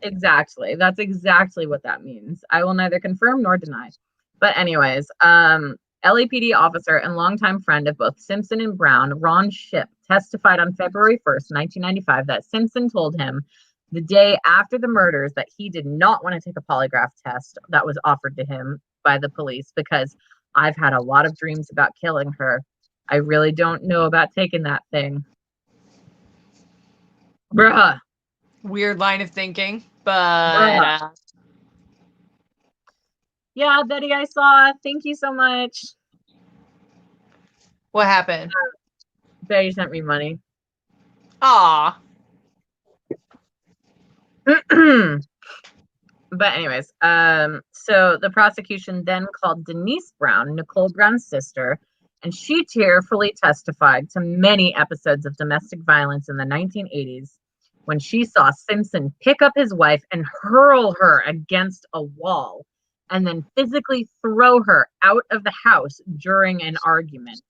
Exactly. That's exactly what that means. I will neither confirm nor deny. But anyways, LAPD officer and longtime friend of both Simpson and Brown, Ron Shipp, testified on February 1st, 1995, that Simpson told him the day after the murders that he did not want to take a polygraph test that was offered to him by the police because I've had a lot of dreams about killing her. I really don't know about taking that thing. Bruh. Weird line of thinking, but yeah, Betty, I saw. Thank you so much. What happened? Betty sent me money. Aw. But anyways, so the prosecution then called Denise Brown, Nicole Brown's sister, and she tearfully testified to many episodes of domestic violence in the 1980s when she saw Simpson pick up his wife and hurl her against a wall and then physically throw her out of the house during an argument.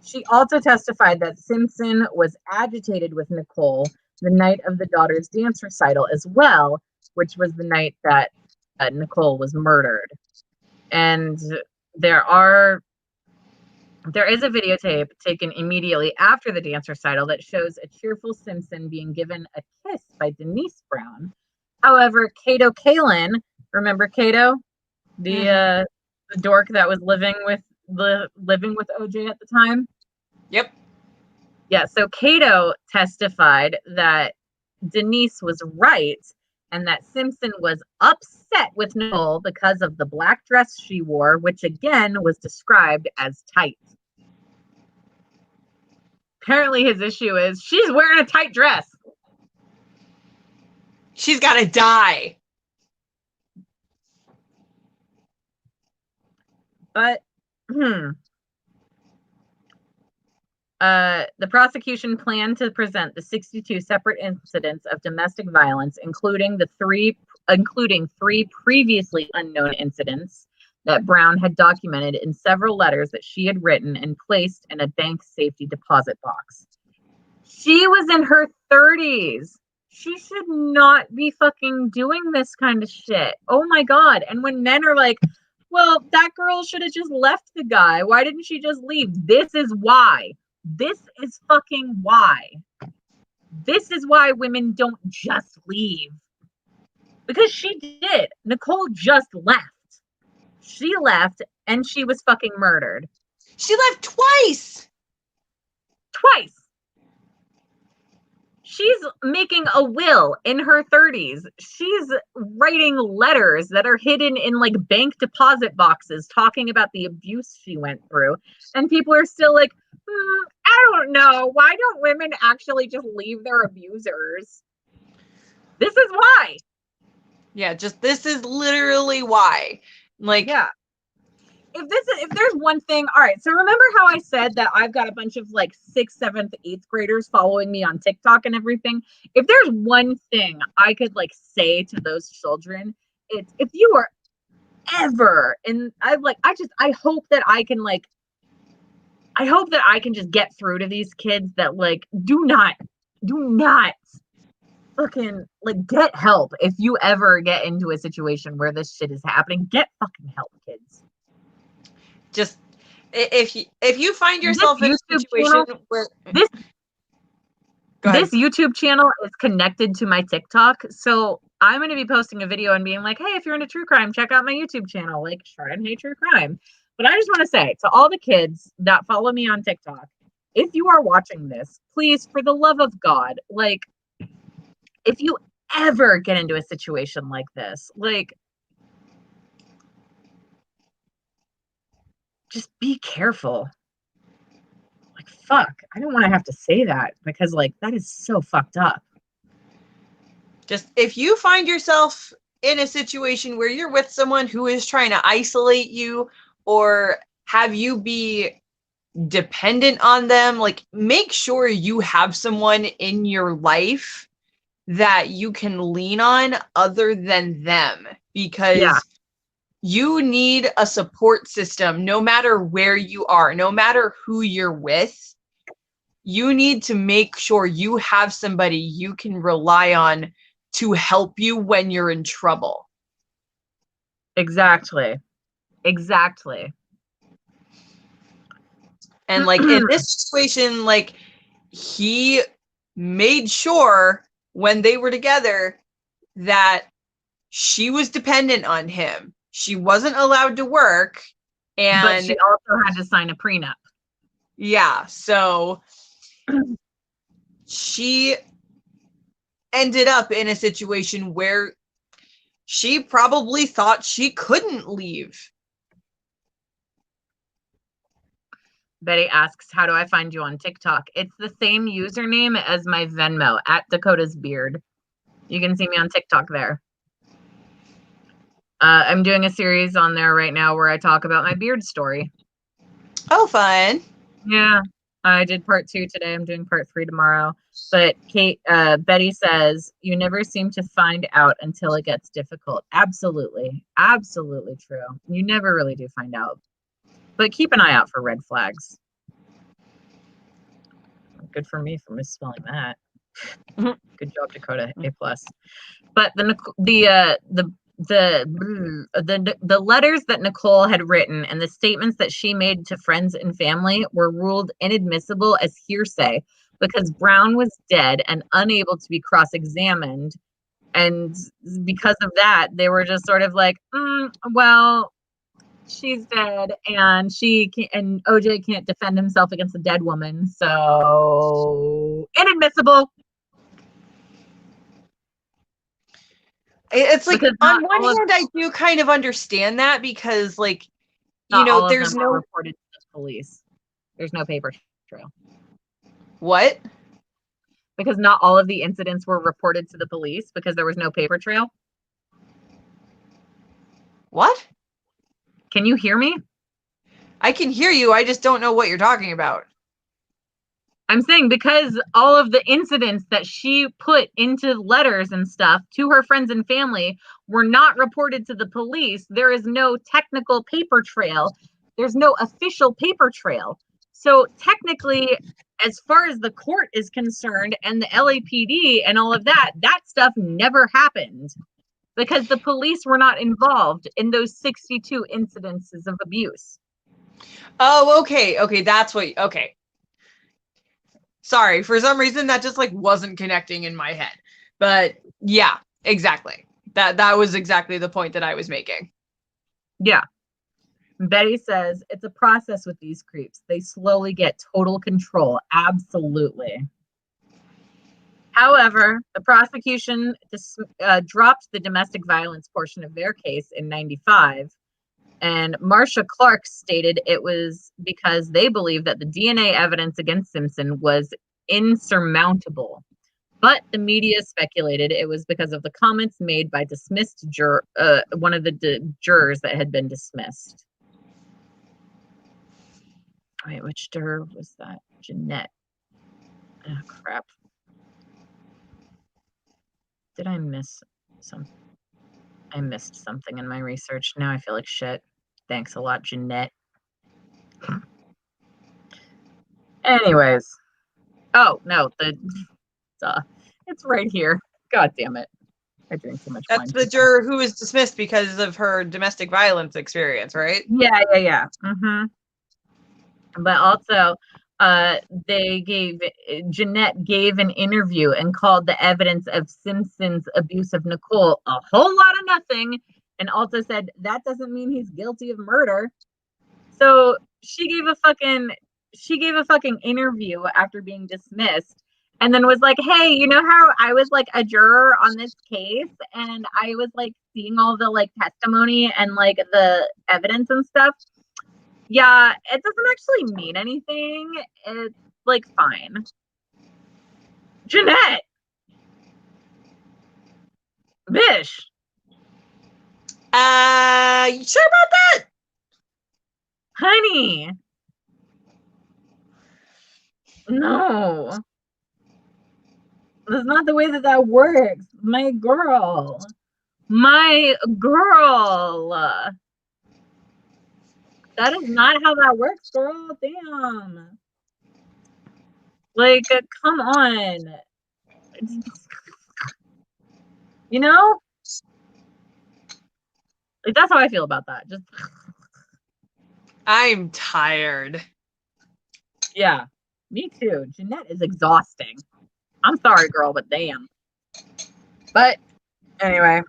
She also testified that Simpson was agitated with Nicole the night of the daughter's dance recital as well, which was the night that Nicole was murdered. And there is a videotape taken immediately after the dance recital that shows a cheerful Simpson being given a kiss by Denise Brown. However, Cato Kalin, remember Cato, the dork that was living with OJ at the time? Yep. Yeah, so Cato testified that Denise was right and that Simpson was upset with Nicole because of the black dress she wore, which again was described as tight. Apparently his issue is she's wearing a tight dress. She's got to die. But, the prosecution planned to present the 62 separate incidents of domestic violence, including three previously unknown incidents that Brown had documented in several letters that she had written and placed in a bank safety deposit box. She was in her 30s. She should not be fucking doing this kind of shit. Oh my God. And when men are like, well, that girl should have just left the guy. Why didn't she just leave? This is why. This is fucking why. This is why women don't just leave. Because she did. Nicole just left. She left and she was fucking murdered. She left twice. Twice. She's making a will in her 30s. She's writing letters that are hidden in like bank deposit boxes talking about the abuse she went through. And people are still like, I don't know. Why don't women actually just leave their abusers? This is why. Yeah, this is literally why. Like, yeah. If there's one thing, all right. So remember how I said that I've got a bunch of like 6th, 7th, 8th graders following me on TikTok and everything. If there's one thing I could like say to those children, it's if you are ever, and I hope that I can just get through to these kids that like do not fucking like get help. If you ever get into a situation where this shit is happening, get fucking help, kids. Just if you find yourself in a situation where this YouTube channel is connected to my TikTok, so I'm going to be posting a video and being like, hey, if you're into true crime, check out my YouTube channel, like Chardonnay True Crime. But I just want to say to all the kids that follow me on TikTok, if you are watching this, please, for the love of God, like, if you ever get into a situation like this, like, just be careful. Like, fuck, I don't want to have to say that because, like, that is so fucked up. Just if you find yourself in a situation where you're with someone who is trying to isolate you or have you be dependent on them, like, make sure you have someone in your life that you can lean on other than them, because you need a support system no matter where you are, no matter who you're with. You need to make sure you have somebody you can rely on to help you when you're in trouble. Exactly. And like in this situation, like, he made sure when they were together that she was dependent on him. She wasn't allowed to work, and but she also had to sign a prenup. Yeah, so she ended up in a situation where she probably thought she couldn't leave. Betty asks, how do I find you on TikTok? It's the same username as my Venmo, at Dakota's Beard. You can see me on TikTok there. I'm doing a series on there right now where I talk about my beard story. Oh, fun. Yeah, I did part 2 today. I'm doing part 3 tomorrow. But Betty says, you never seem to find out until it gets difficult. Absolutely. Absolutely true. You never really do find out. But keep an eye out for red flags. Good for me for misspelling that. Good job, Dakota. A+. But the letters that Nicole had written and the statements that she made to friends and family were ruled inadmissible as hearsay because Brown was dead and unable to be cross-examined. And because of that, they were just sort of like, well, she's dead and and OJ can't defend himself against a dead woman, so inadmissible. It's like, on one hand, I do kind of understand that because, like, you know, there's no reported to the police. There's no paper trail. What? Because not all of the incidents were reported to the police because there was no paper trail. What? Can you hear me? I can hear you. I just don't know what you're talking about. I'm saying because all of the incidents that she put into letters and stuff to her friends and family were not reported to the police. There is no technical paper trail. There's no official paper trail. So technically, as far as the court is concerned and the LAPD and all of that, that stuff never happened because the police were not involved in those 62 incidences of abuse. Oh, okay. Okay, that's what. Okay. Sorry, for some reason that just like wasn't connecting in my head. But yeah, exactly. That was exactly the point that I was making. Yeah. Betty says, it's a process with these creeps. They slowly get total control. Absolutely. However, the prosecution dropped the domestic violence portion of their case in 95, and Marcia Clark stated it was because they believed that the DNA evidence against Simpson was insurmountable. But the media speculated it was because of the comments made by dismissed one of the jurors that had been dismissed. Wait, which juror was that? Jeanette. Oh, crap. Did I miss something? I missed something in my research. Now I feel like shit. Thanks a lot, Jeanette. Anyways. Oh, no. It's right here. God damn it. I drink too much wine. That's the juror who was dismissed because of her domestic violence experience, right? Yeah. But also, Jeanette gave an interview and called the evidence of Simpson's abuse of Nicole a whole lot of nothing, and also said that doesn't mean he's guilty of murder. So she gave a fucking interview after being dismissed, and then was like, hey, you know how I was like a juror on this case and I was like seeing all the like testimony and like the evidence and stuff? Yeah, it doesn't actually mean anything. It's like fine. Jeanette! Bish! You sure about that? Honey! No. That's not the way that works. My girl. That is not how that works, girl. Damn. Like, come on. You know? Like, that's how I feel about that. Just I'm tired. yeah. Me too. Jeanette is exhausting. I'm sorry, girl, but damn. But anyway,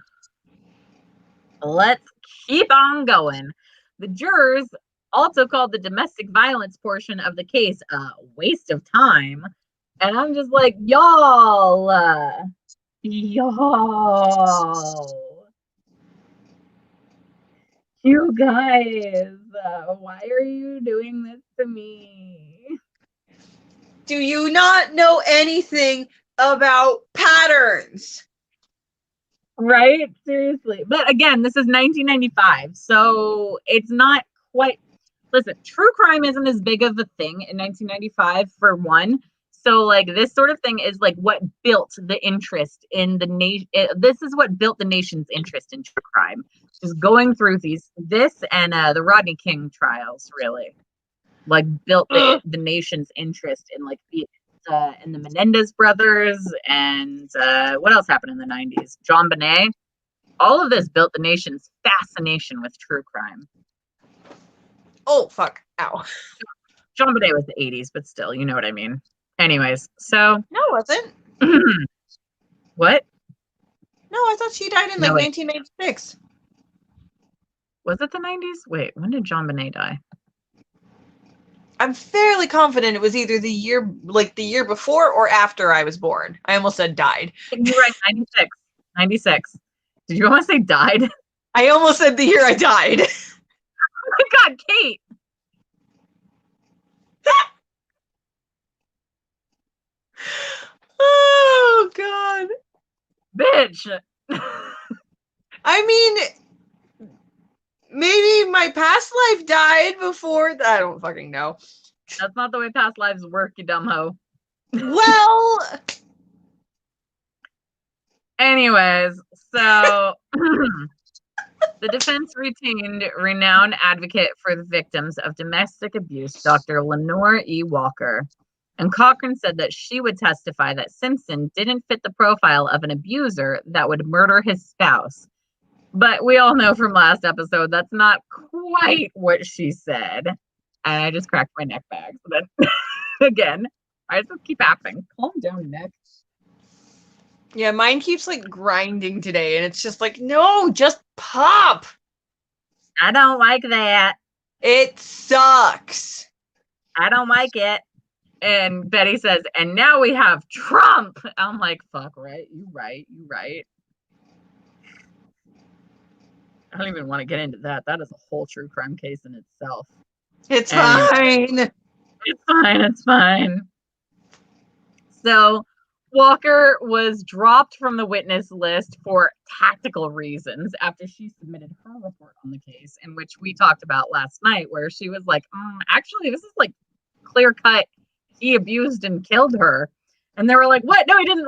let's keep on going. The jurors also called the domestic violence portion of the case a waste of time. And I'm just like, y'all. You guys, why are you doing this to me? Do you not know anything about patterns? Right? Seriously. But again, this is 1995, so it's not quite. Listen, true crime isn't as big of a thing in 1995, for one. So, like, this sort of thing is like what built the interest in the nation. This is what built the nation's interest in true crime. Just going through this and the Rodney King trials, really, like, built the nation's interest in like the Menendez brothers and what else happened in the 90s? John Bonet. All of this built the nation's fascination with true crime. Oh, fuck. Ow. John Bonet was the 80s, but still, you know what I mean. Anyways, so. No, it wasn't. What? No, I thought she died in like 1996. Was it the 90s? Wait, when did John Bonet die? I'm fairly confident it was either the year before or after I was born. I almost said died. You're right, 96. 96. Did you almost say died? I almost said the year I died. Oh my God, Kate! Oh, God. Bitch! I mean, maybe my past life died before. I don't fucking know. That's not the way past lives work, you dumb hoe. Well. Anyways, so the defense retained renowned advocate for the victims of domestic abuse, Dr. Lenore E. Walker. And Cochran said that she would testify that Simpson didn't fit the profile of an abuser that would murder his spouse. But we all know from last episode that's not quite what she said. And I just cracked my neck back. So then, again, I just keep happening. Calm down, neck. Yeah, mine keeps like grinding today, and it's just like, no, just pop. I don't like that. It sucks. I don't like it. And Betty says, and now we have Trump. I'm like, fuck, right? You right. I don't even want to get into that. That is a whole true crime case in itself. It's And fine. It's fine. So Walker was dropped from the witness list for tactical reasons after she submitted her report on the case, in which we talked about last night, where she was like, actually, this is like clear cut. He abused and killed her. And they were like, what? No, he didn't.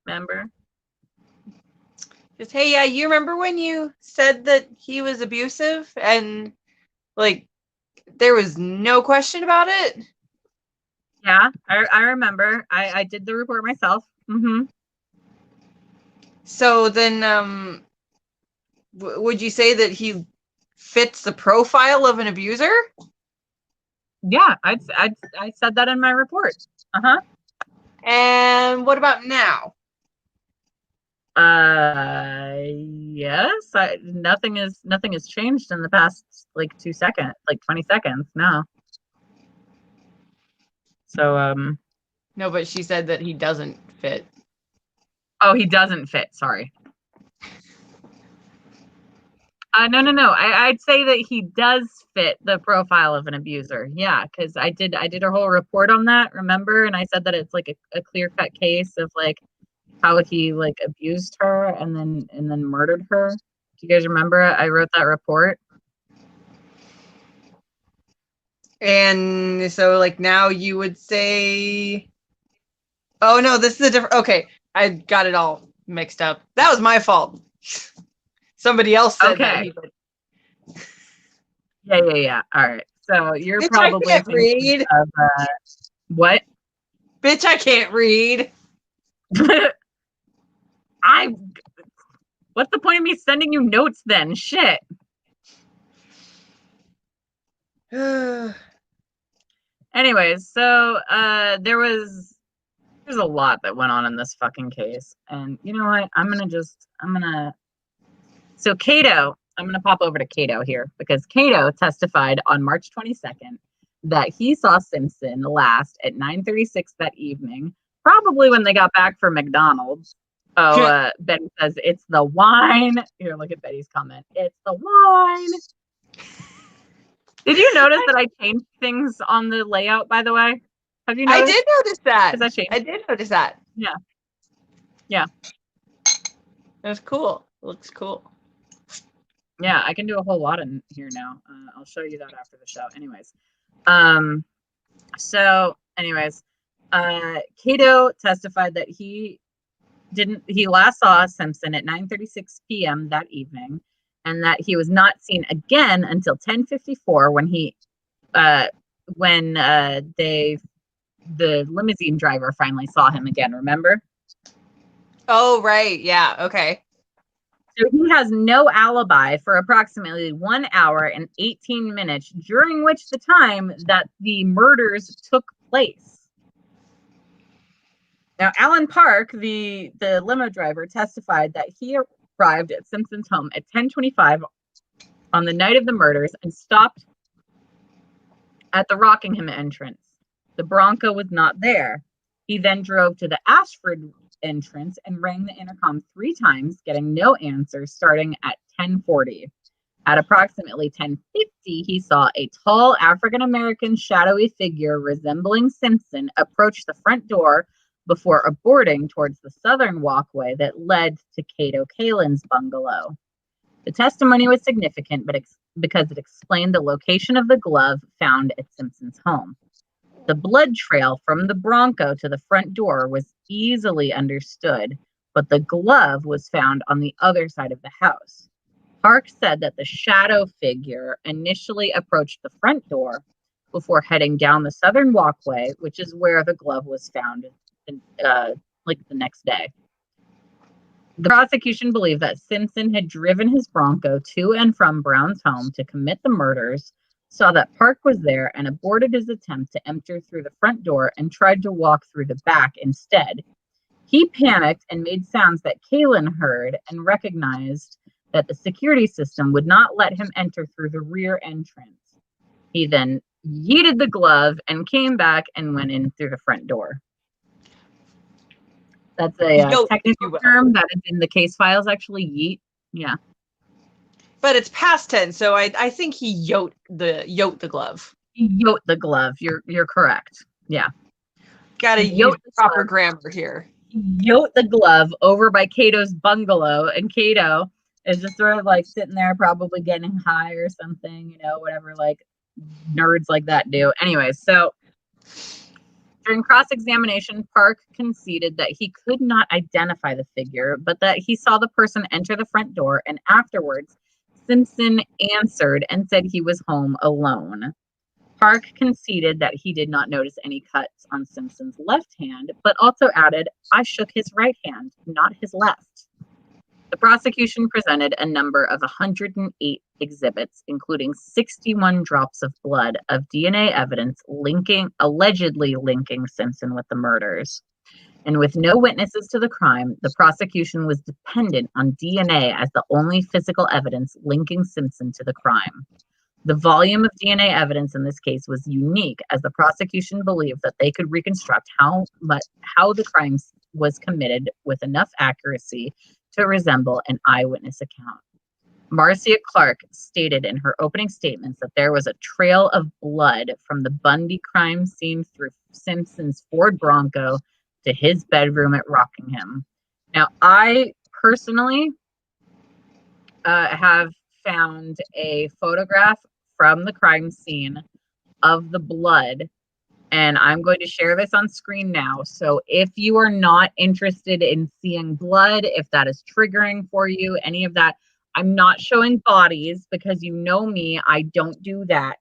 Remember? Just, hey, yeah, you remember when you said that he was abusive and like there was no question about it? Yeah, I remember. I did the report myself. Mm-hmm. So then, would you say that he fits the profile of an abuser? Yeah, I said that in my report. Uh-huh. And what about now? Yes. Nothing has changed in the past like 20 seconds. No. So No, but she said that he doesn't fit. Oh, he doesn't fit. Sorry. No. I'd say that he does fit the profile of an abuser. Yeah, because I did a whole report on that. Remember, and I said that it's like a clear cut case of like how he like abused her and then murdered her. Do you guys remember? I wrote that report. And so, like, now you would say, oh no, this is a different. Okay, I got it all mixed up. That was my fault. Somebody else said that. Yeah. All right. So you're Bitch, probably I can't read. of what? Bitch, I can't read. What's the point of me sending you notes then? Shit. Anyways, so there's a lot that went on in this fucking case. And you know what? So Cato, I'm gonna pop over to Cato here because Cato testified on March 22nd that he saw Simpson last at 9:36 that evening, probably when they got back from McDonald's. Oh, Betty says it's the wine. Here, look at Betty's comment. It's the wine. Did you notice that I changed things on the layout, by the way? Have you noticed? I did notice that. I did notice that. Yeah. That's cool. It looks cool. Yeah, I can do a whole lot in here now. I'll show you that after the show. Anyways. Cato testified that he last saw Simpson at 9:36 p.m. that evening, and that he was not seen again until 10:54 when the limousine driver finally saw him again, remember? Oh, right. Yeah. Okay. So he has no alibi for approximately 1 hour and 18 minutes, during which the time that the murders took place. Now, Alan Park, the limo driver, testified that he arrived at Simpson's home at 10:25 on the night of the murders and stopped at the Rockingham entrance. The Bronco was not there. He then drove to the Ashford entrance and rang the intercom 3 times, getting no answer, starting at 10:40. At approximately 10:50, he saw a tall African-American shadowy figure resembling Simpson approach the front door before aborting towards the southern walkway that led to Cato Kalin's bungalow. The testimony was significant because it explained the location of the glove found at Simpson's home. The blood trail from the Bronco to the front door was easily understood, but the glove was found on the other side of the house. Park said that the shadow figure initially approached the front door before heading down the southern walkway, which is where the glove was found the next day. The prosecution believed that Simpson had driven his Bronco to and from Brown's home to commit the murders, saw that Park was there, and aborted his attempt to enter through the front door and tried to walk through the back instead. He panicked and made sounds that Kalin heard and recognized that the security system would not let him enter through the rear entrance. He then yeeted the glove and came back and went in through the front door. That's a Yote, if technical you will. term that is in the case files, actually. Yeet. Yeah. But it's past tense, so I think he yote the glove. Yote the glove. You're correct. Yeah. Gotta Yote use the proper glove. grammar here. Yote the glove over by Cato's bungalow, and Cato is just sort of like sitting there, probably getting high or something, you know, whatever like nerds like that do. Anyways, so during cross-examination, Park conceded that he could not identify the figure, but that he saw the person enter the front door, and afterwards, Simpson answered and said he was home alone. Park conceded that he did not notice any cuts on Simpson's left hand, but also added, "I shook his right hand, not his left." The prosecution presented a number of 108 exhibits, including 61 drops of blood of DNA evidence allegedly linking Simpson with the murders. And with no witnesses to the crime, the prosecution was dependent on DNA as the only physical evidence linking Simpson to the crime. The volume of DNA evidence in this case was unique, as the prosecution believed that they could reconstruct how the crime was committed with enough accuracy to resemble an eyewitness account. Marcia Clark stated in her opening statements that there was a trail of blood from the Bundy crime scene through Simpson's Ford Bronco to his bedroom at Rockingham. Now, I personally have found a photograph from the crime scene of the blood, and I'm going to share this on screen now. So if you are not interested in seeing blood, if that is triggering for you, any of that, I'm not showing bodies because you know me, I don't do that,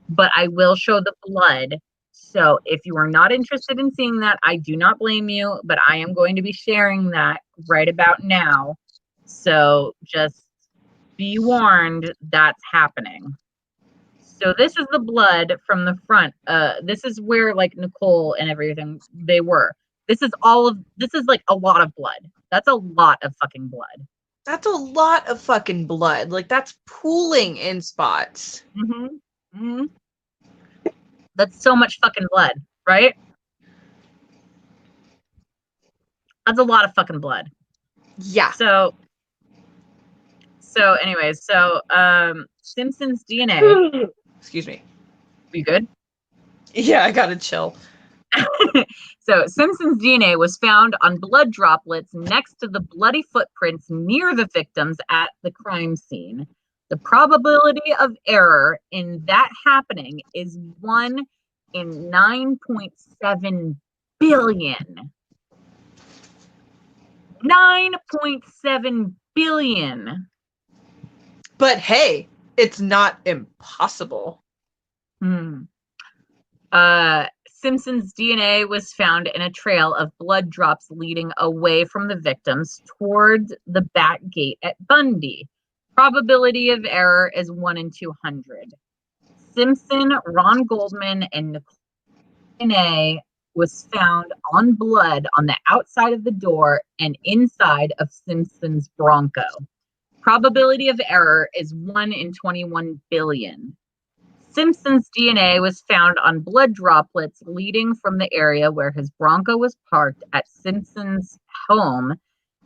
but I will show the blood. So if you are not interested in seeing that, I do not blame you, but I am going to be sharing that right about now. So just be warned, that's happening. So this is the blood from the front. This is where like Nicole and everything they were. This is like a lot of blood. That's a lot of fucking blood. That's a lot of fucking blood. Like, that's pooling in spots. Mm-hmm. Mm-hmm. That's so much fucking blood, right? That's a lot of fucking blood. Yeah. So anyways, Simpson's DNA. Excuse me. You good? Yeah, I gotta chill. So Simpson's DNA was found on blood droplets next to the bloody footprints near the victims at the crime scene. The probability of error in that happening is 1 in 9.7 billion. 9.7 billion. But hey, it's not impossible. Simpson's DNA was found in a trail of blood drops leading away from the victims towards the back gate at Bundy. Probability of error is 1 in 200. Simpson, Ron Goldman, and Nicole DNA was found on blood on the outside of the door and inside of Simpson's Bronco. Probability of error is 1 in 21 billion. Simpson's DNA was found on blood droplets leading from the area where his Bronco was parked at Simpson's home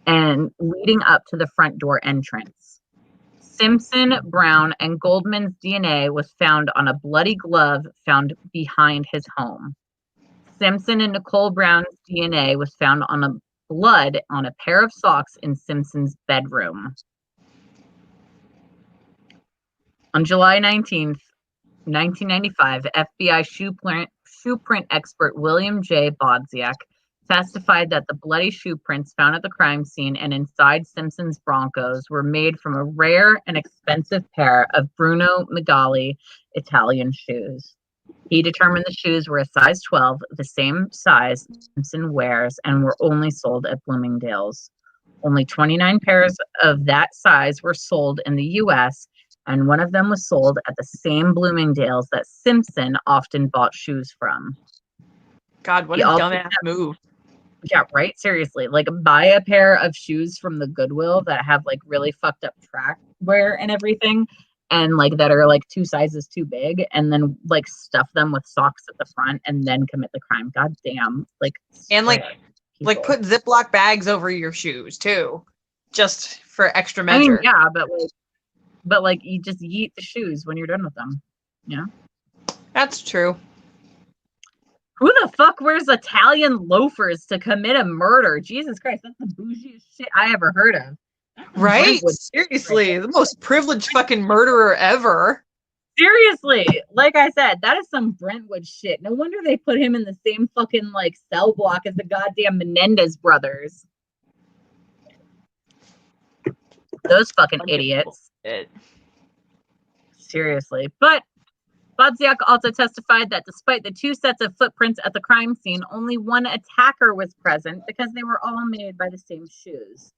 and leading up to the front door entrance. Simpson, Brown, and Goldman's DNA was found on a bloody glove found behind his home. Simpson and Nicole Brown's DNA was found on a blood on a pair of socks in Simpson's bedroom. On July 19th, 1995, FBI shoe print expert William J. Bodziak testified that the bloody shoe prints found at the crime scene and inside Simpson's Broncos were made from a rare and expensive pair of Bruno Migali Italian shoes. He determined the shoes were a size 12, the same size Simpson wears, and were only sold at Bloomingdale's. Only 29 pairs of that size were sold in the U.S., and one of them was sold at the same Bloomingdale's that Simpson often bought shoes from. God, what a dumbass move. Yeah, right. Seriously, like buy a pair of shoes from the Goodwill that have like really fucked up track wear and everything, and like that are like 2 sizes too big, and then like stuff them with socks at the front, and then commit the crime. God damn, like And like people. put Ziploc bags over your shoes too, just for extra I mean, measure. yeah, but like you just yeet the shoes when you're done with them. Yeah. That's true. Who the fuck wears Italian loafers to commit a murder? Jesus Christ, that's the bougiest shit I ever heard of. Right? Brentwood. Seriously, the most privileged fucking murderer ever. Seriously, like I said, that is some Brentwood shit. No wonder they put him in the same fucking like cell block as the goddamn Menendez brothers. Those fucking idiots. Seriously. But Bodziak also testified that despite the 2 sets of footprints at the crime scene, only one attacker was present because they were all made by the same shoes.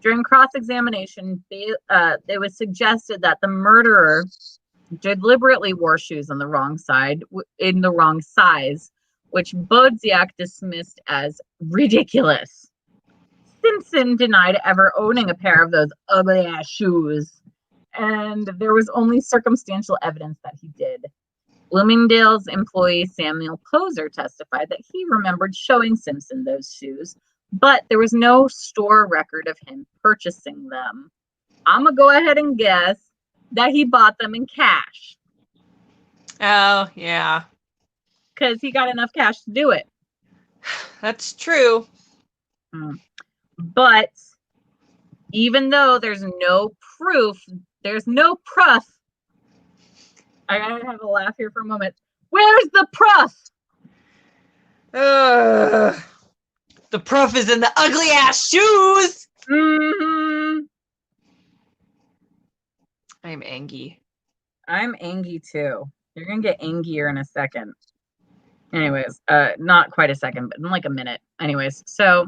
During cross-examination, it was suggested that the murderer deliberately wore shoes on the wrong side, in the wrong size, which Bodziak dismissed as ridiculous. Simpson denied ever owning a pair of those ugly-ass shoes, and there was only circumstantial evidence that he did. Bloomingdale's employee Samuel Poser testified that he remembered showing Simpson those shoes, but there was no store record of him purchasing them. I'm going to go ahead and guess that he bought them in cash. Oh, yeah. Because he got enough cash to do it. That's true. But even though there's no proof, I gotta have a laugh here for a moment. Where's the proof? The proof is in the ugly ass shoes. Mm-hmm. I'm angry. I'm angry too. You're gonna get angier in a second. Anyways, not quite a second, but in like a minute. Anyways, so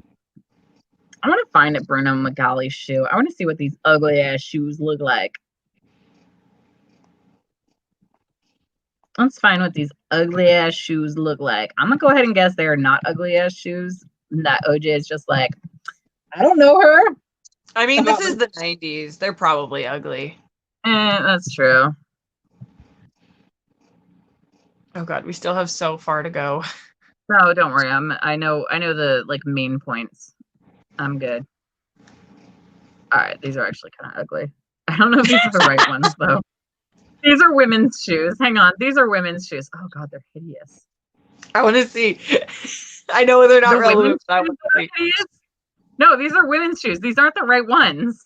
I want to find a Bruno Magali shoe. I want to see what these ugly ass shoes look like. Let's find what these ugly ass shoes look like. I'm gonna go ahead and guess they are not ugly ass shoes. That OJ is just like, I don't know her. I mean, this is the 90s. They're probably ugly. That's true. Oh god, we still have so far to go. No, don't worry. I know the like main points. I'm good. All right, these are actually kind of ugly. I don't know if these are the right ones though. These are women's shoes. Hang on, these are women's shoes. Oh god, they're hideous. I want to see. I know they're not relevant, but I want to see. Hideous? No, these are women's shoes. These aren't the right ones.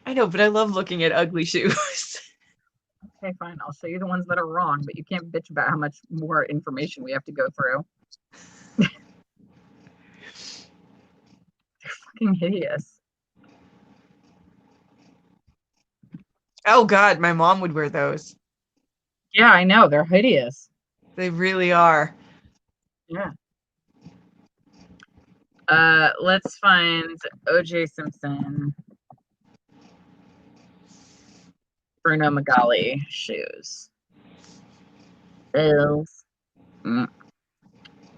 I know, but I love looking at ugly shoes. Okay, fine. I'll show you the ones that are wrong, but you can't bitch about how much more information we have to go through. They're fucking hideous. Oh god, my mom would wear those. Yeah, I know. They're hideous. They really are. Yeah. Let's find OJ Simpson, Bruno Magali shoes. Bills. All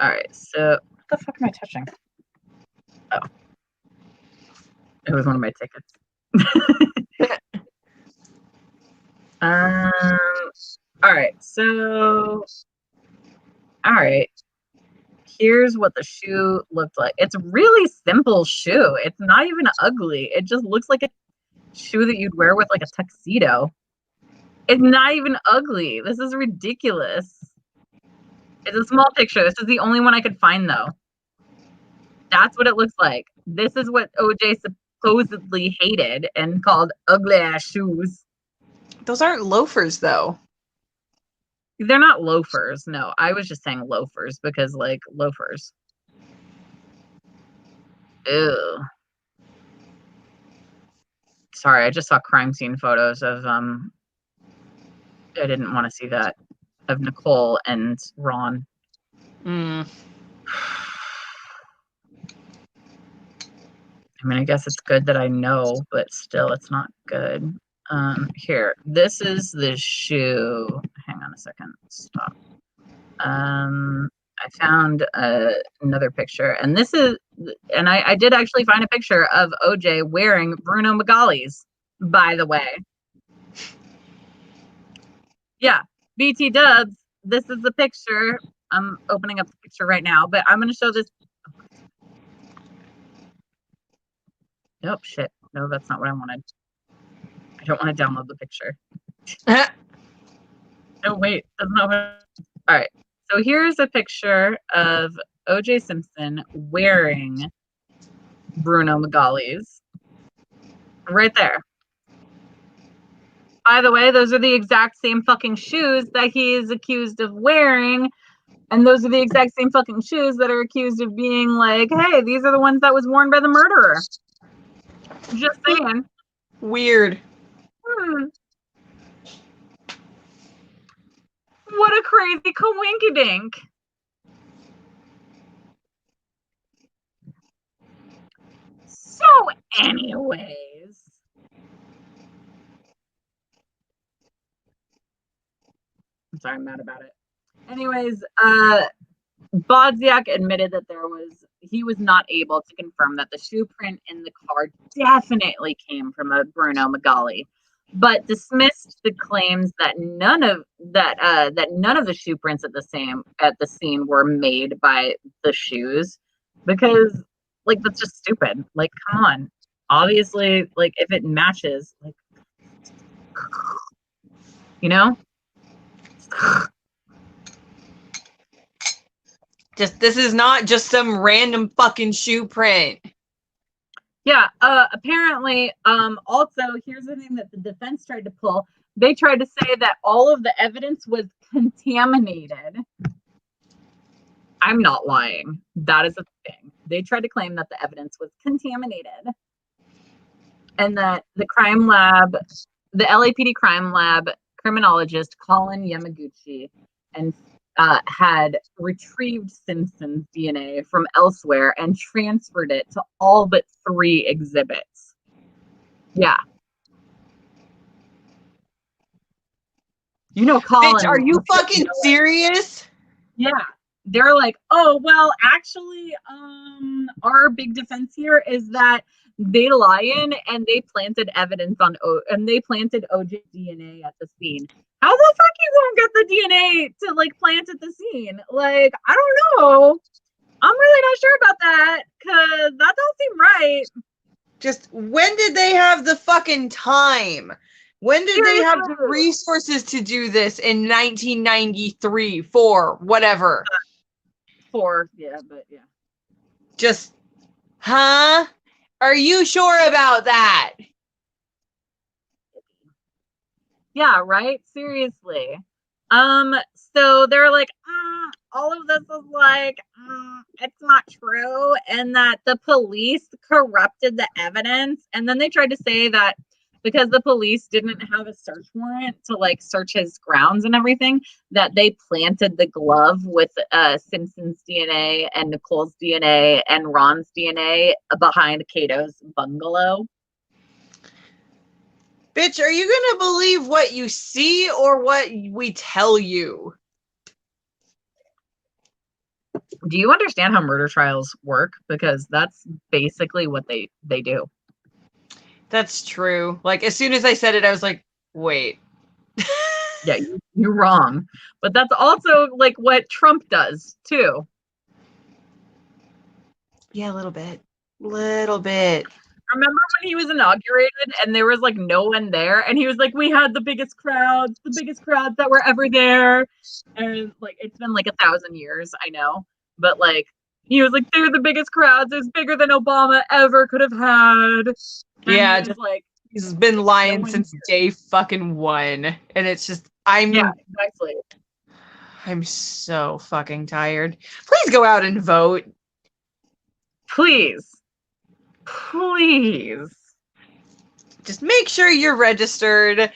right, so what the fuck am I touching? Oh, it was one of my tickets. All right, so all right. Here's what the shoe looked like. It's a really simple shoe. It's not even ugly. It just looks like a shoe that you'd wear with like a tuxedo. It's not even ugly. This is ridiculous. It's a small picture. This is the only one I could find though. That's what it looks like. This is what OJ supposedly hated and called ugly ass shoes. Those aren't loafers though. They're not loafers. No, I was just saying loafers because like loafers. Ew. Sorry, I just saw crime scene photos of I didn't want to see that, of Nicole and Ron. I mean, I guess it's good that I know, but still it's not good. Here, this is the shoe. Hang on a second. Stop. I I found another picture, and this is, and I did actually find a picture of OJ wearing Bruno Magali's, by the way. Yeah, BT Dubs, this is the picture. I'm opening up the picture right now, but I'm going to show this. Nope, shit. No, that's not what I wanted. I don't want to download the picture. Oh, wait. That's not what. All right. So here's a picture of OJ Simpson wearing Bruno Magali's. Right there. By the way, those are the exact same fucking shoes that he is accused of wearing. And those are the exact same fucking shoes that are accused of being like, hey, these are the ones that was worn by the murderer. Just saying. Weird. What a crazy coinkydink. So, anyways. I'm sorry, I'm mad about it. Anyways, Bodziak admitted that he was not able to confirm that the shoe print in the car definitely came from a Bruno Magali, but dismissed the claims that none of the shoe prints at the scene were made by the shoes, because like that's just stupid. Like, come on. Obviously, like if it matches, like, you know? This is not just some random fucking shoe print. Yeah, apparently, also, here's the thing that the defense tried to pull. They tried to say that all of the evidence was contaminated. I'm not lying. That is a thing. They tried to claim that the evidence was contaminated. And that the crime lab, the LAPD crime lab criminologist Colin Yamaguchi had retrieved Simpson's DNA from elsewhere and transferred it to all but 3 exhibits. Yeah. You know, Colin. Bitch, are you fucking serious? Yeah. They're like, oh, well, actually, our big defense here is that they lied and they planted evidence and they planted OJ DNA at the scene. How the fuck you gonna get the DNA to like plant at the scene? Like, I don't know. I'm really not sure about that because that don't seem right. Just when did they have the fucking time? When did they have the resources to do this in 1993, 4, whatever? 4, yeah, but yeah. Just, huh? Are you sure about that? Yeah, right? Seriously. So they're like, all of this is like, it's not true, and that the police corrupted the evidence. And then they tried to say that because the police didn't have a search warrant to like search his grounds and everything, that they planted the glove with Simpson's DNA and Nicole's DNA and Ron's DNA behind Cato's bungalow. Bitch, are you gonna believe what you see or what we tell you? Do you understand how murder trials work? Because that's basically what they do. That's true. Like, as soon as I said it, I was like, wait. Yeah, you're wrong. But that's also like what Trump does too. Yeah, a little bit. Little bit. Remember when he was inaugurated and there was like no one there, and he was like, we had the biggest crowds that were ever there. And like, it's been like 1,000 years, I know. But like, he was like, they're the biggest crowds. It's bigger than Obama ever could have had. And yeah, just like, he's been lying since day fucking 1. And it's just, yeah, exactly. I'm so fucking tired. Please go out and vote. Please. Just make sure you're registered.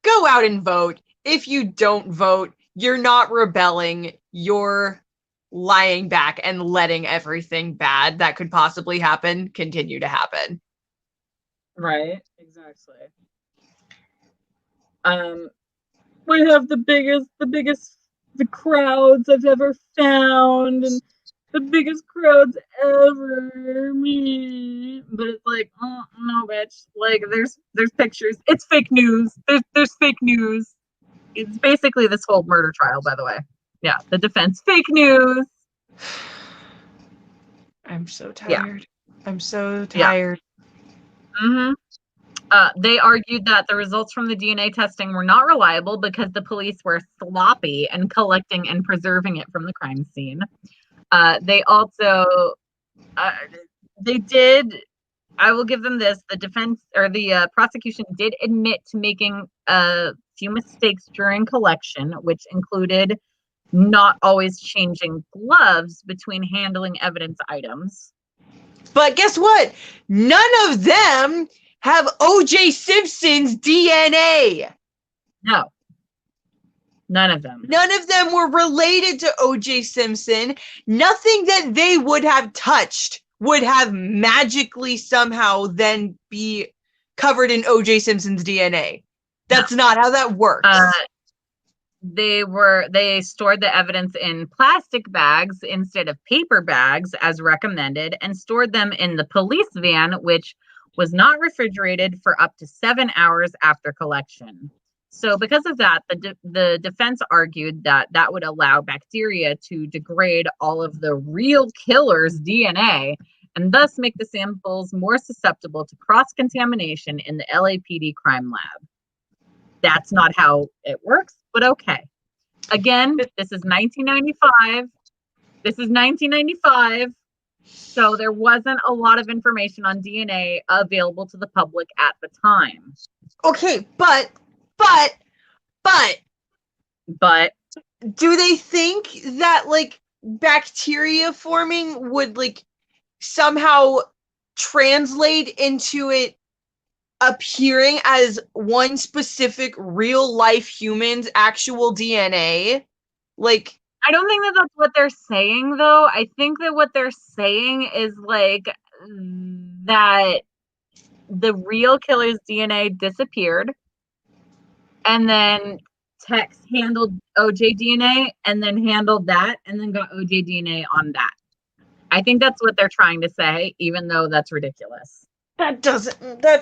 Go out and vote. If you don't vote, you're not rebelling. You're lying back and letting everything bad that could possibly happen continue to happen. Right, exactly. We have the biggest the crowds I've ever found, and the biggest crowds ever. Me, but it's like, oh no, bitch. Like, there's pictures. It's fake news. There's fake news. It's basically this whole murder trial, by the way. Yeah, the defense, fake news. I'm so Yeah. tired. I'm so tired. Mm-hmm. They argued that the results from the DNA testing were not reliable because the police were sloppy in collecting and preserving it from the crime scene. They also, they did, I will give them this, the defense or the prosecution did admit to making a few mistakes during collection, which included not always changing gloves between handling evidence items. But guess what? None of them have OJ Simpson's DNA. No. None of them. None of them were related to OJ Simpson. Nothing that they would have touched would have magically somehow then be covered in OJ Simpson's DNA. That's not how that works. They stored the evidence in plastic bags instead of paper bags as recommended, and stored them in the police van, which was not refrigerated, for up to 7 hours after collection. So because of that, the defense argued that that would allow bacteria to degrade all of the real killer's DNA and thus make the samples more susceptible to cross-contamination in the LAPD crime lab. That's not how it works, but okay. Again, this is 1995. This is 1995. So there wasn't a lot of information on DNA available to the public at the time. Okay, but do they think that like bacteria forming would like somehow translate into it appearing as one specific real life human's actual DNA? Like, I don't think that that's what they're saying, though. I think that what they're saying is like that the real killer's DNA disappeared, and then Tex handled OJ DNA, and then handled that, and then got OJ DNA on that. I think that's what they're trying to say, even though that's ridiculous. that's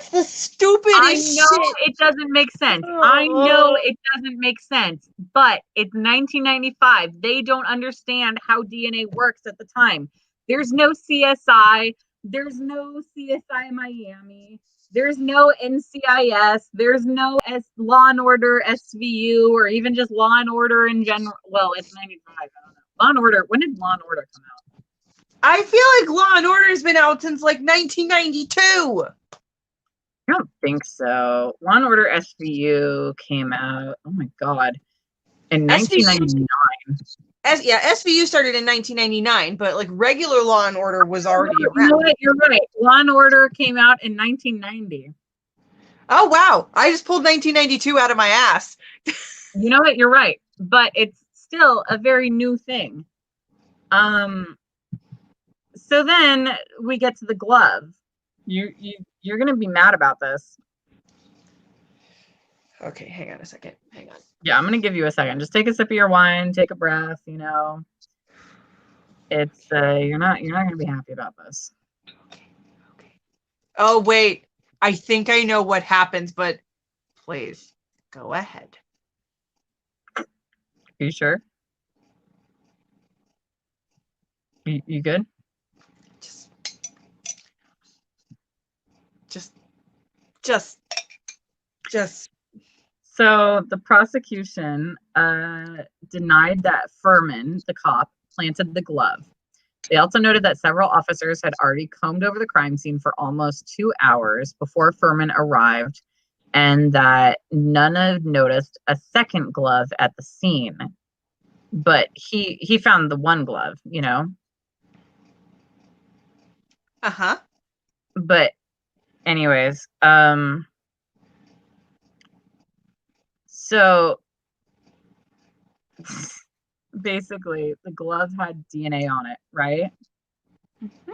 the stupidest I know shit. it doesn't make sense. I know it doesn't make sense, but it's 1995. They don't understand how DNA works at the time. There's no CSI. There's no CSI Miami. There's no NCIS. There's no Law and Order SVU, or even just Law and Order in general. Well, it's 95. I don't know. Law and Order. When did Law and Order come out? I feel like Law and Order has been out since like 1992. I don't think so. Law and Order SVU came out, oh my god, in 1999. SVU started in 1999, but like regular Law and Order was already around. You know what? You're right. Law and Order came out in 1990. Oh wow, I just pulled 1992 out of my ass. You know what? You're right, but it's still a very new thing. So then we get to the glove. You're gonna be mad about this. Okay, hang on a second. Hang on. Yeah, I'm gonna give you a second. Just take a sip of your wine, take a breath. You know, it's you're not gonna be happy about this. Okay. Oh wait, I think I know what happens, but please go ahead. Are you sure? You good? Just. So the prosecution denied that Furman, the cop, planted the glove. They also noted that several officers had already combed over the crime scene for almost 2 hours before Furman arrived, and that none had noticed a second glove at the scene. But he found the one glove, you know? Uh-huh. But anyways, so basically the glove had DNA on it, right? Mm-hmm.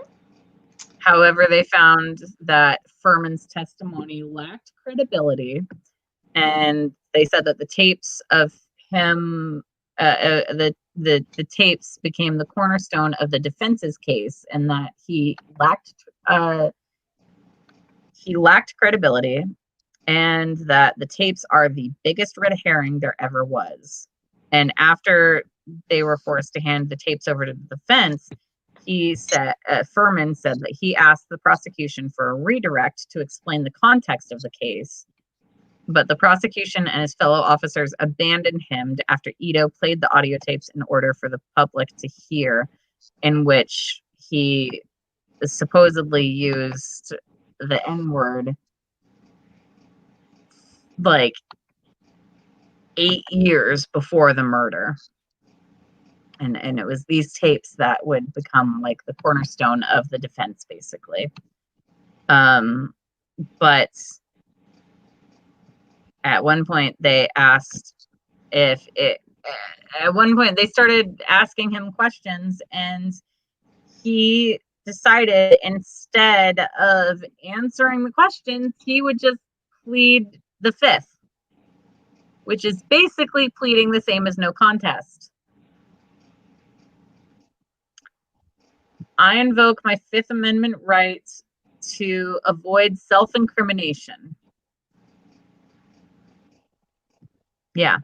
However, they found that Furman's testimony lacked credibility, and they said that the tapes of him the tapes became the cornerstone of the defense's case, and that he lacked credibility, and that the tapes are the biggest red herring there ever was. And after they were forced to hand the tapes over to the defense, Furman said that he asked the prosecution for a redirect to explain the context of the case, but the prosecution and his fellow officers abandoned him after Ito played the audio tapes in order for the public to hear, in which he supposedly used the N-word like 8 years before the murder. And it was these tapes that would become like the cornerstone of the defense, basically. But at one point they asked at one point they started asking him questions, and he decided instead of answering the questions, he would just plead the fifth, which is basically pleading the same as no contest. I invoke my Fifth Amendment right to avoid self-incrimination. Yeah.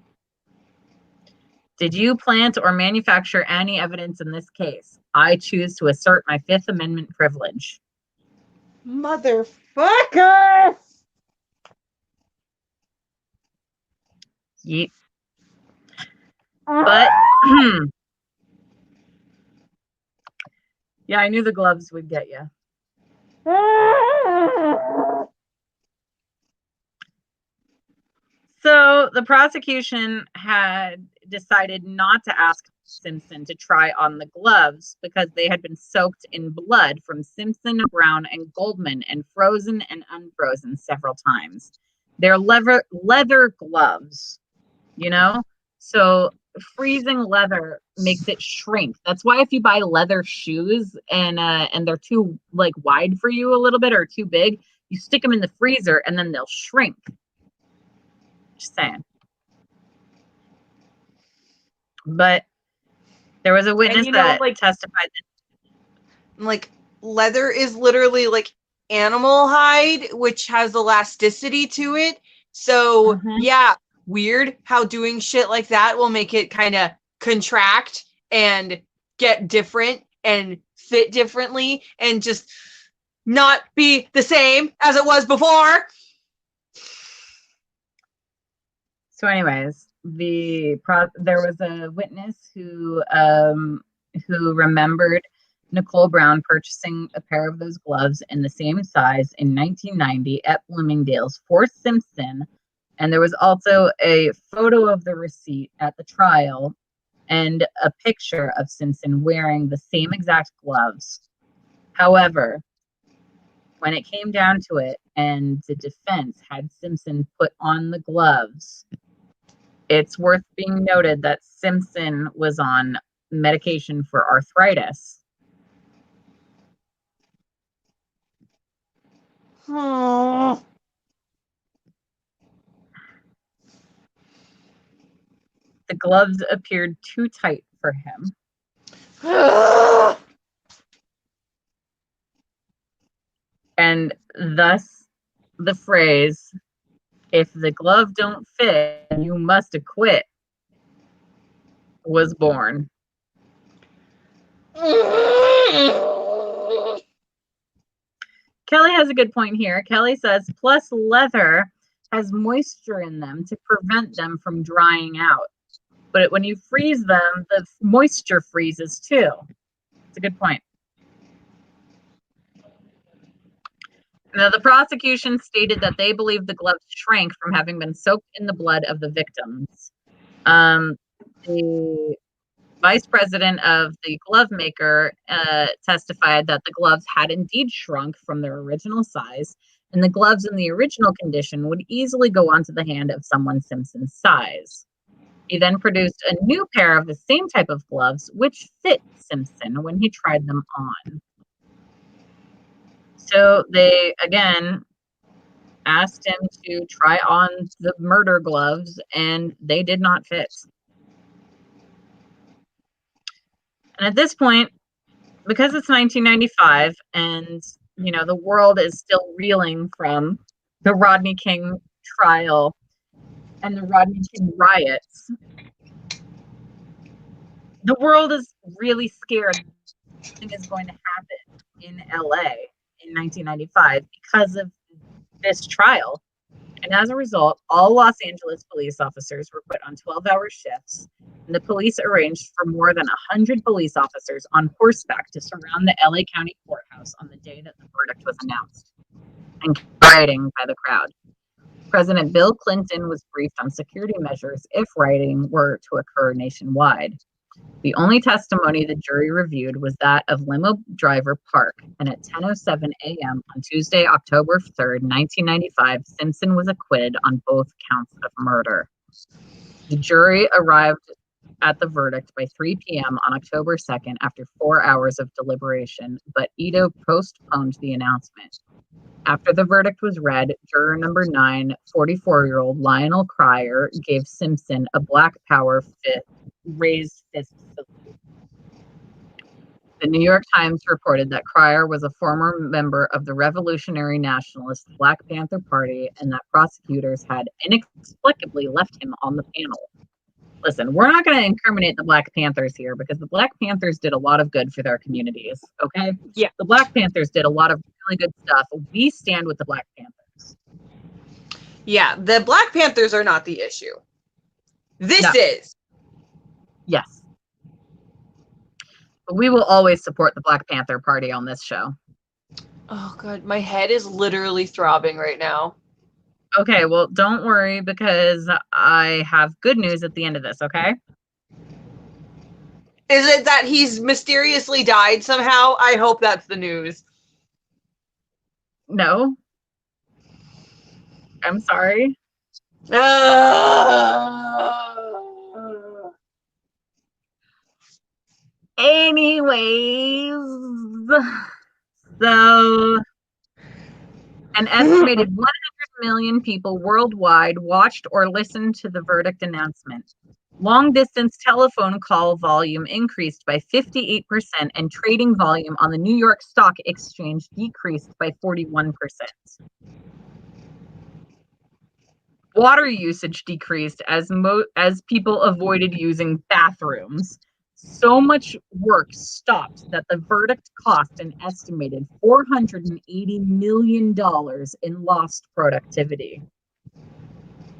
Did you plant or manufacture any evidence in this case? I choose to assert my Fifth Amendment privilege. Motherfucker! Yeet. But yeah, I knew the gloves would get you. So the prosecution had decided not to ask Simpson to try on the gloves because they had been soaked in blood from Simpson, Brown, and Goldman and frozen and unfrozen several times. They're leather gloves, you know? So freezing leather makes it shrink. That's why if you buy leather shoes and they're too like wide for you a little bit or too big, you stick them in the freezer and then they'll shrink. Just saying. But there was a witness that testified that like leather is literally like animal hide, which has elasticity to it. So yeah, weird how doing shit like that will make it kind of contract and get different and fit differently and just not be the same as it was before. So anyways, there was a witness who remembered Nicole Brown purchasing a pair of those gloves in the same size in 1990 at Bloomingdale's for Simpson. And there was also a photo of the receipt at the trial and a picture of Simpson wearing the same exact gloves. However, when it came down to it and the defense had Simpson put on the gloves, it's worth being noted that Simpson was on medication for arthritis. Oh. The gloves appeared too tight for him. And thus the phrase, "If the glove don't fit, you must acquit," was born. Kelly has a good point here. Kelly says, plus leather has moisture in them to prevent them from drying out. But when you freeze them, the moisture freezes too. It's a good point. Now, the prosecution stated that they believed the gloves shrank from having been soaked in the blood of the victims. The vice president of the glove maker testified that the gloves had indeed shrunk from their original size, and the gloves in the original condition would easily go onto the hand of someone Simpson's size. He then produced a new pair of the same type of gloves, which fit Simpson when he tried them on. So they, again, asked him to try on the murder gloves, and they did not fit. And at this point, because it's 1995 and, the world is still reeling from the Rodney King trial and the Rodney King riots, the world is really scared something is going to happen in LA in 1995 because of this trial. And as a result, all Los Angeles police officers were put on 12-hour shifts, and the police arranged for more than 100 police officers on horseback to surround the LA County courthouse on the day that the verdict was announced, and rioting by the crowd. President Bill Clinton was briefed on security measures if rioting were to occur nationwide. The only testimony the jury reviewed was that of limo driver Park, and at 10:07 a.m. on Tuesday, October 3rd, 1995, Simpson was acquitted on both counts of murder. The jury arrived at the verdict by 3 p.m. on October 2nd after 4 hours of deliberation, but Ito postponed the announcement. After the verdict was read, juror number 9, 44-year-old Lionel Cryer, gave Simpson a Black Power raised fist salute. The New York Times reported that Cryer was a former member of the Revolutionary Nationalist Black Panther Party and that prosecutors had inexplicably left him on the panel. Listen, we're not going to incriminate the Black Panthers here because the Black Panthers did a lot of good for their communities, okay? Yeah. The Black Panthers did a lot of really good stuff. We stand with the Black Panthers. Yeah, the Black Panthers are not the issue. This is. Yes. But we will always support the Black Panther Party on this show. Oh, God, my head is literally throbbing right now. Okay, well, don't worry because I have good news at the end of this, okay? Is it that he's mysteriously died somehow? I hope that's the news. No. I'm sorry. Anyways, so an estimated 100 million people worldwide watched or listened to the verdict announcement. Long-distance telephone call volume increased by 58% and trading volume on the New York Stock Exchange decreased by 41%. Water usage decreased as people avoided using bathrooms. So much work stopped that the verdict cost an estimated $480 million in lost productivity.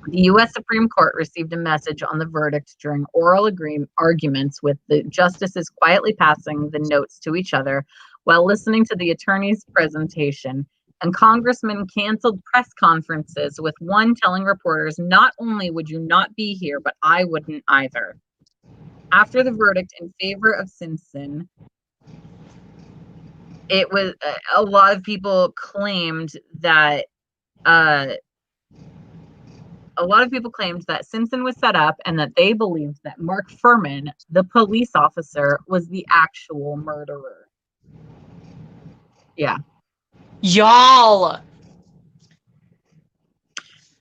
The U.S. Supreme Court received a message on the verdict during oral arguments, with the justices quietly passing the notes to each other while listening to the attorney's presentation, and congressmen canceled press conferences, with one telling reporters, "Not only would you not be here, but I wouldn't either." After the verdict in favor of Simpson, it was a lot of people claimed that Simpson was set up and that they believed that Mark Fuhrman, the police officer, was the actual murderer. Yeah. Y'all.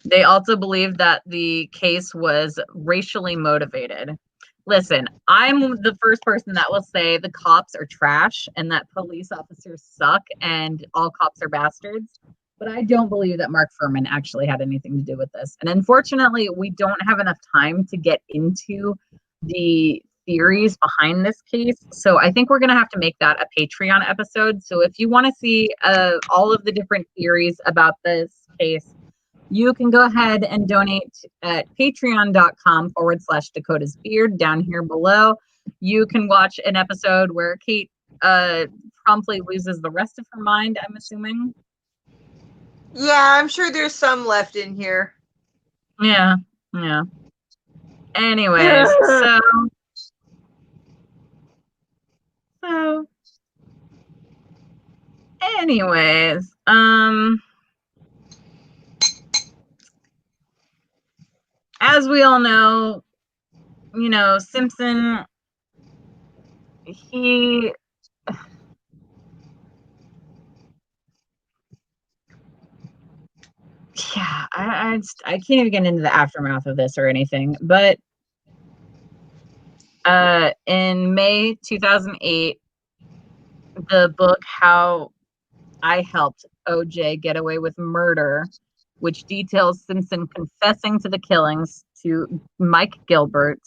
They also believed that the case was racially motivated. Listen, I'm the first person that will say the cops are trash and that police officers suck and all cops are bastards. But I don't believe that Mark Fuhrman actually had anything to do with this. And unfortunately, we don't have enough time to get into the theories behind this case. So I think we're going to have to make that a Patreon episode. So if you want to see all of the different theories about this case, you can go ahead and donate at patreon.com/Dakota's Beard down here below. You can watch an episode where Kate promptly loses the rest of her mind, I'm assuming. Yeah, I'm sure there's some left in here. Yeah. Anyways, so anyways, as we all know, Simpson, I can't even get into the aftermath of this or anything, but In May 2008, the book How I Helped OJ Get Away with Murder, which details Simpson confessing to the killings to Mike Gilbert,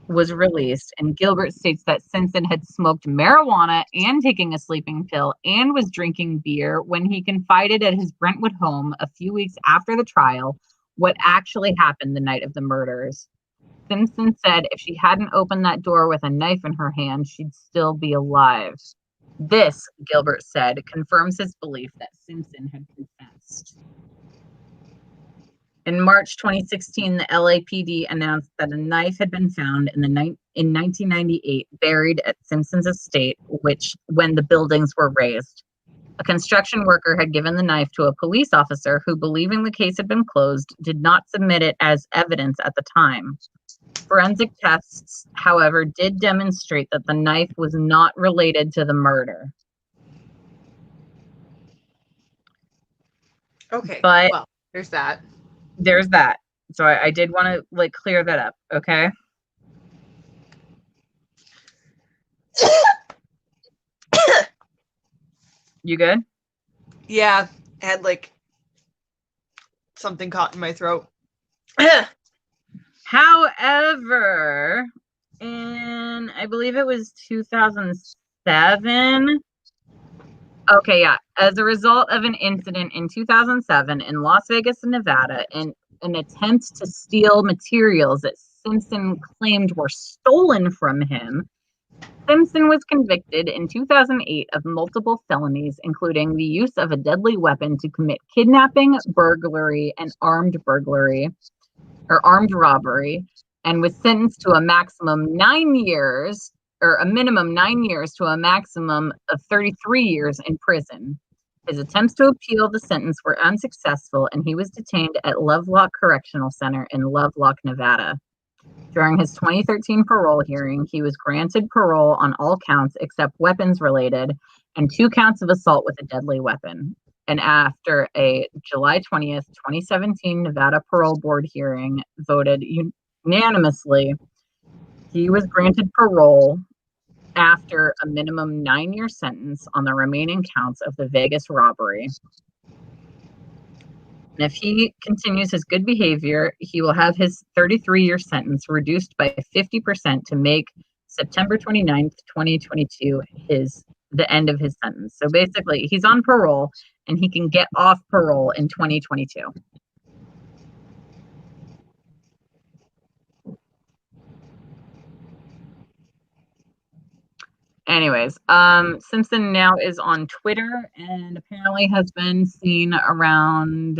was released. And Gilbert states that Simpson had smoked marijuana and taking a sleeping pill and was drinking beer when he confided at his Brentwood home a few weeks after the trial what actually happened the night of the murders. Simpson said if she hadn't opened that door with a knife in her hand, she'd still be alive. This, Gilbert said, confirms his belief that Simpson had confessed. In March 2016, the LAPD announced that a knife had been found in 1998 buried at Simpson's estate, when the buildings were razed. A construction worker had given the knife to a police officer who, believing the case had been closed, did not submit it as evidence at the time. Forensic tests, however, did demonstrate that the knife was not related to the murder. Okay, But well, there's that. There's that. So I did want to clear that up, okay? You good? Yeah, I had something caught in my throat. However, in I believe it was 2007. Okay, yeah. As a result of an incident in 2007 in Las Vegas, Nevada, in an attempt to steal materials that Simpson claimed were stolen from him, Simpson was convicted in 2008 of multiple felonies, including the use of a deadly weapon to commit kidnapping, burglary, and armed robbery, and was sentenced to a maximum 9 years, or a minimum 9 years to a maximum of 33 years in prison. His attempts to appeal the sentence were unsuccessful, and he was detained at Lovelock Correctional Center in Lovelock, Nevada. During his 2013 parole hearing, he was granted parole on all counts except weapons related and 2 counts of assault with a deadly weapon. And after a July 20th, 2017 Nevada Parole Board hearing voted unanimously, he was granted parole after a minimum 9-year sentence on the remaining counts of the Vegas robbery. And if he continues his good behavior, he will have his 33-year sentence reduced by 50% to make September 29th, 2022 the end of his sentence. So basically, he's on parole and he can get off parole in 2022. Anyways, Simpson now is on Twitter and apparently has been seen around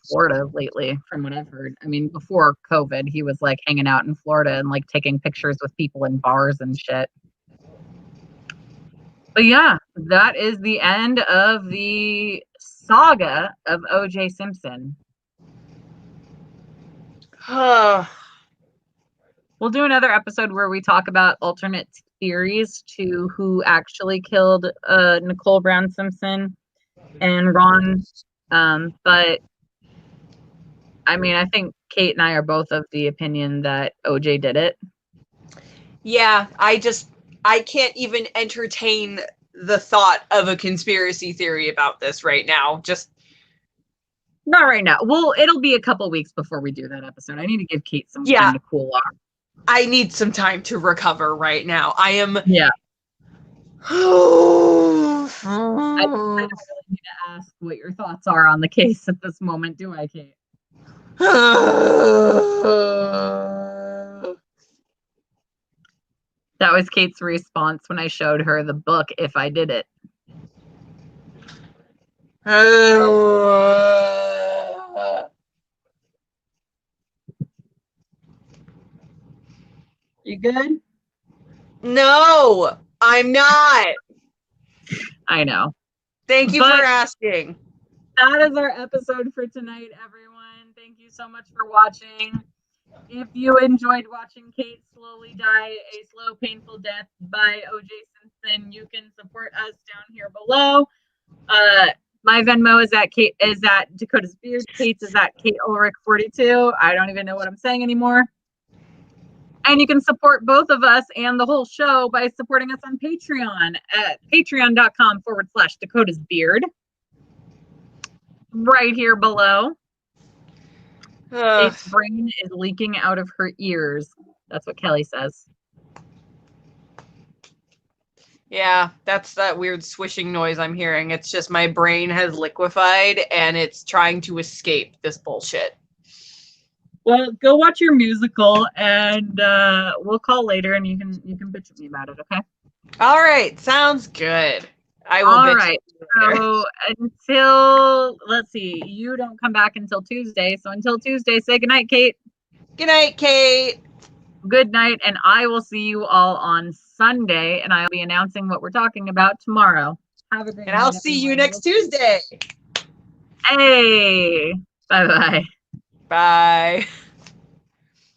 Florida lately, from what I've heard. I mean, before COVID, he was hanging out in Florida and taking pictures with people in bars and shit. But yeah, that is the end of the saga of OJ Simpson. We'll do another episode where we talk about alternate theories to who actually killed Nicole Brown Simpson and Ron. But I mean, I think Kate and I are both of the opinion that OJ did it. Yeah, I can't even entertain the thought of a conspiracy theory about this right now. Just not right now. Well, it'll be a couple weeks before we do that episode. I need to give Kate some time to cool off. I need some time to recover right now. I am. Yeah. I don't really need to ask what your thoughts are on the case at this moment, do I, Kate? That was Kate's response when I showed her the book, If I Did It. You good? No, I'm not. I know. Thank you for asking. That is our episode for tonight, everyone. Thank you so much for watching. If you enjoyed watching Kate slowly die a slow, painful death by OJ Simpson, you can support us down here below. My Venmo is at Dakota's Beard. Kate's is at Kate Ulrich 42. I don't even know what I'm saying anymore. And you can support both of us and the whole show by supporting us on Patreon at patreon.com/Dakota's Beard. Right here below. Kate's brain is leaking out of her ears. That's what Kelly says. Yeah, that's that weird swishing noise I'm hearing. It's just my brain has liquefied and it's trying to escape this bullshit. Well, go watch your musical, and we'll call later, and you can bitch at me about it, okay? All right, sounds good. I will. All right. So until, let's see, you don't come back until Tuesday. So until Tuesday, say goodnight, Kate. Good night, Kate. Good night, and I will see you all on Sunday, and I'll be announcing what we're talking about tomorrow. Have a great night. And I'll see you next Tuesday. Hey, bye-bye. Bye.